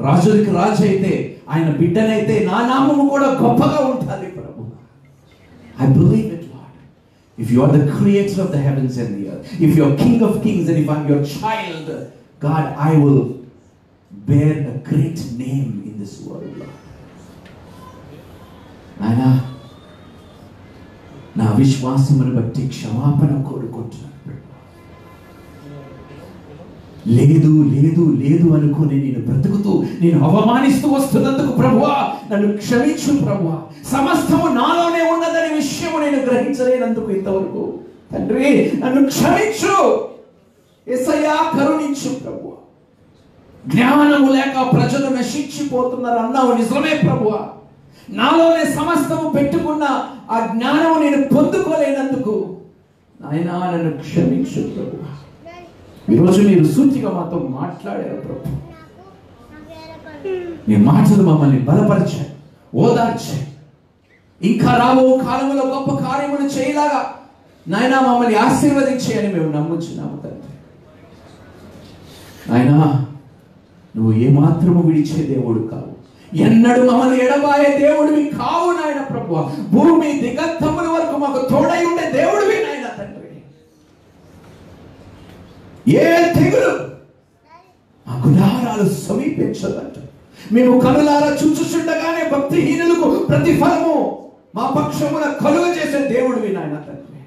రాజులకి రాజు అయితే, ఆయన బిడ్డనైతే నా నామము కూడా గొప్పగా ఉంటుంది ప్రభు. I believe it, Lord. If you are the creator of the heavens and the earth, if you are King of kings, and if I am your child, God, I will bear a great name in this world, Lord. నాయనా, నా విశ్వాసమును బట్టి క్షమాపణ కోరుకుంటున్నాను. లేదు లేదు లేదు అనుకుని నేను బ్రతుకుతూ నేను అవమానిస్తూ వస్తున్నందుకు ప్రభువా నన్ను క్షమించు ప్రభువా. సమస్తము నాలోనే ఉన్నదనే విషయము నేను గ్రహించలేనందుకు ఇంతవరకు తండ్రి నన్ను క్షమించు. యేసయ్యా కరుణించు ప్రభువా. జ్ఞానము లేక ప్రజలు నశించిపోతున్నారు అన్నావు, నిజమే ప్రభువా. నాలోనే సమస్తము పెట్టుకున్న ఆ జ్ఞానము నేను పొందుకోలేనందుకు నాయనా నన్ను క్షమించు ప్రభువా. ఈరోజు మీరు సూటిగా మాతో మాట్లాడారు ప్రభు. మీ మాటలు మమ్మల్ని బలపరిచాయి, ఓదార్చాయి. ఇంకా రాబో కాలంలో గొప్ప కార్యములు చేయలాగా నాయనా మమ్మల్ని ఆశీర్వదించాయని మేము నమ్ముచున్నాము తండ్రి. నాయనా, నువ్వు ఏమాత్రము విడిచే దేవుడు కావు, ఎన్నడూ మమ్మల్ని ఎడబాయే దేవుడివి కావు నాయన ప్రభువా. భూమి దిగంతముల వరకు మాకు తోడై ఉండే దేవుడివి నాయన తండ్రి. ఏ తెగులు మా గుడారాలు సమీపించదంట. మేము కనులారా చూచుచుండగానే భక్తిహీనులకు ప్రతిఫలము మా పక్షమున కలుగ చేసే దేవుడివి నాయన తండ్రి.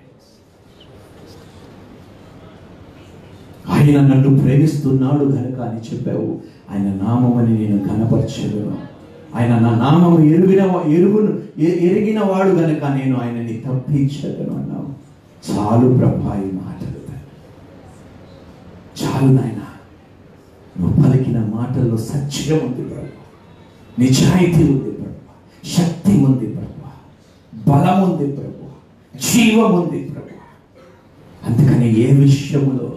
ఆయన నన్ను ప్రేమిస్తున్నాడు కనుక అని చెప్పావు. ఆయన నామమని నేను ఘనపరచెదను. ఆయన నా నామము ఎరిగిన వాడు గనుక నేను ఆయనని తప్పించదను అన్నావు. చాలు ప్రభా ఈ మాటలు, చాలు నాయన. నువ్వు పలికిన మాటల్లో సత్యం ఉంది ప్రభు, నిజాయితీ ఉంది ప్రభు, శక్తి ఉంది ప్రభు, బలం ఉంది ప్రభు, జీవం ఉంది ప్రభు. అందుకని ఏ విషయములో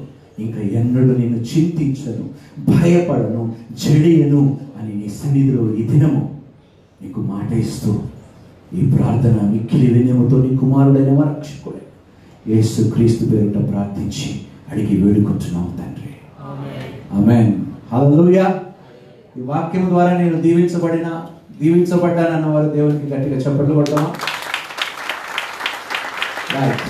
ఇంకా ఎన్నడూ నేను చింతించను, భయపడను, జడియను అని నీ సన్నిధిలో ఈ దినము నీకు మాట ఇస్తూ ఈ ప్రార్థన మిక్కిలి వినయముతో నీ కుమారుడైన మా రక్షకుడే యేసు క్రీస్తు పేరుట ప్రార్థించి అడిగి వేడుకుంటున్నాము తండ్రి. ఆమేన్. హల్లెలూయా. ఈ వాక్యం ద్వారా నేను దీవించబడ్డానన్న వారు దేవునికి గట్టిగా చప్పట్లు కొడతామా? రైట్.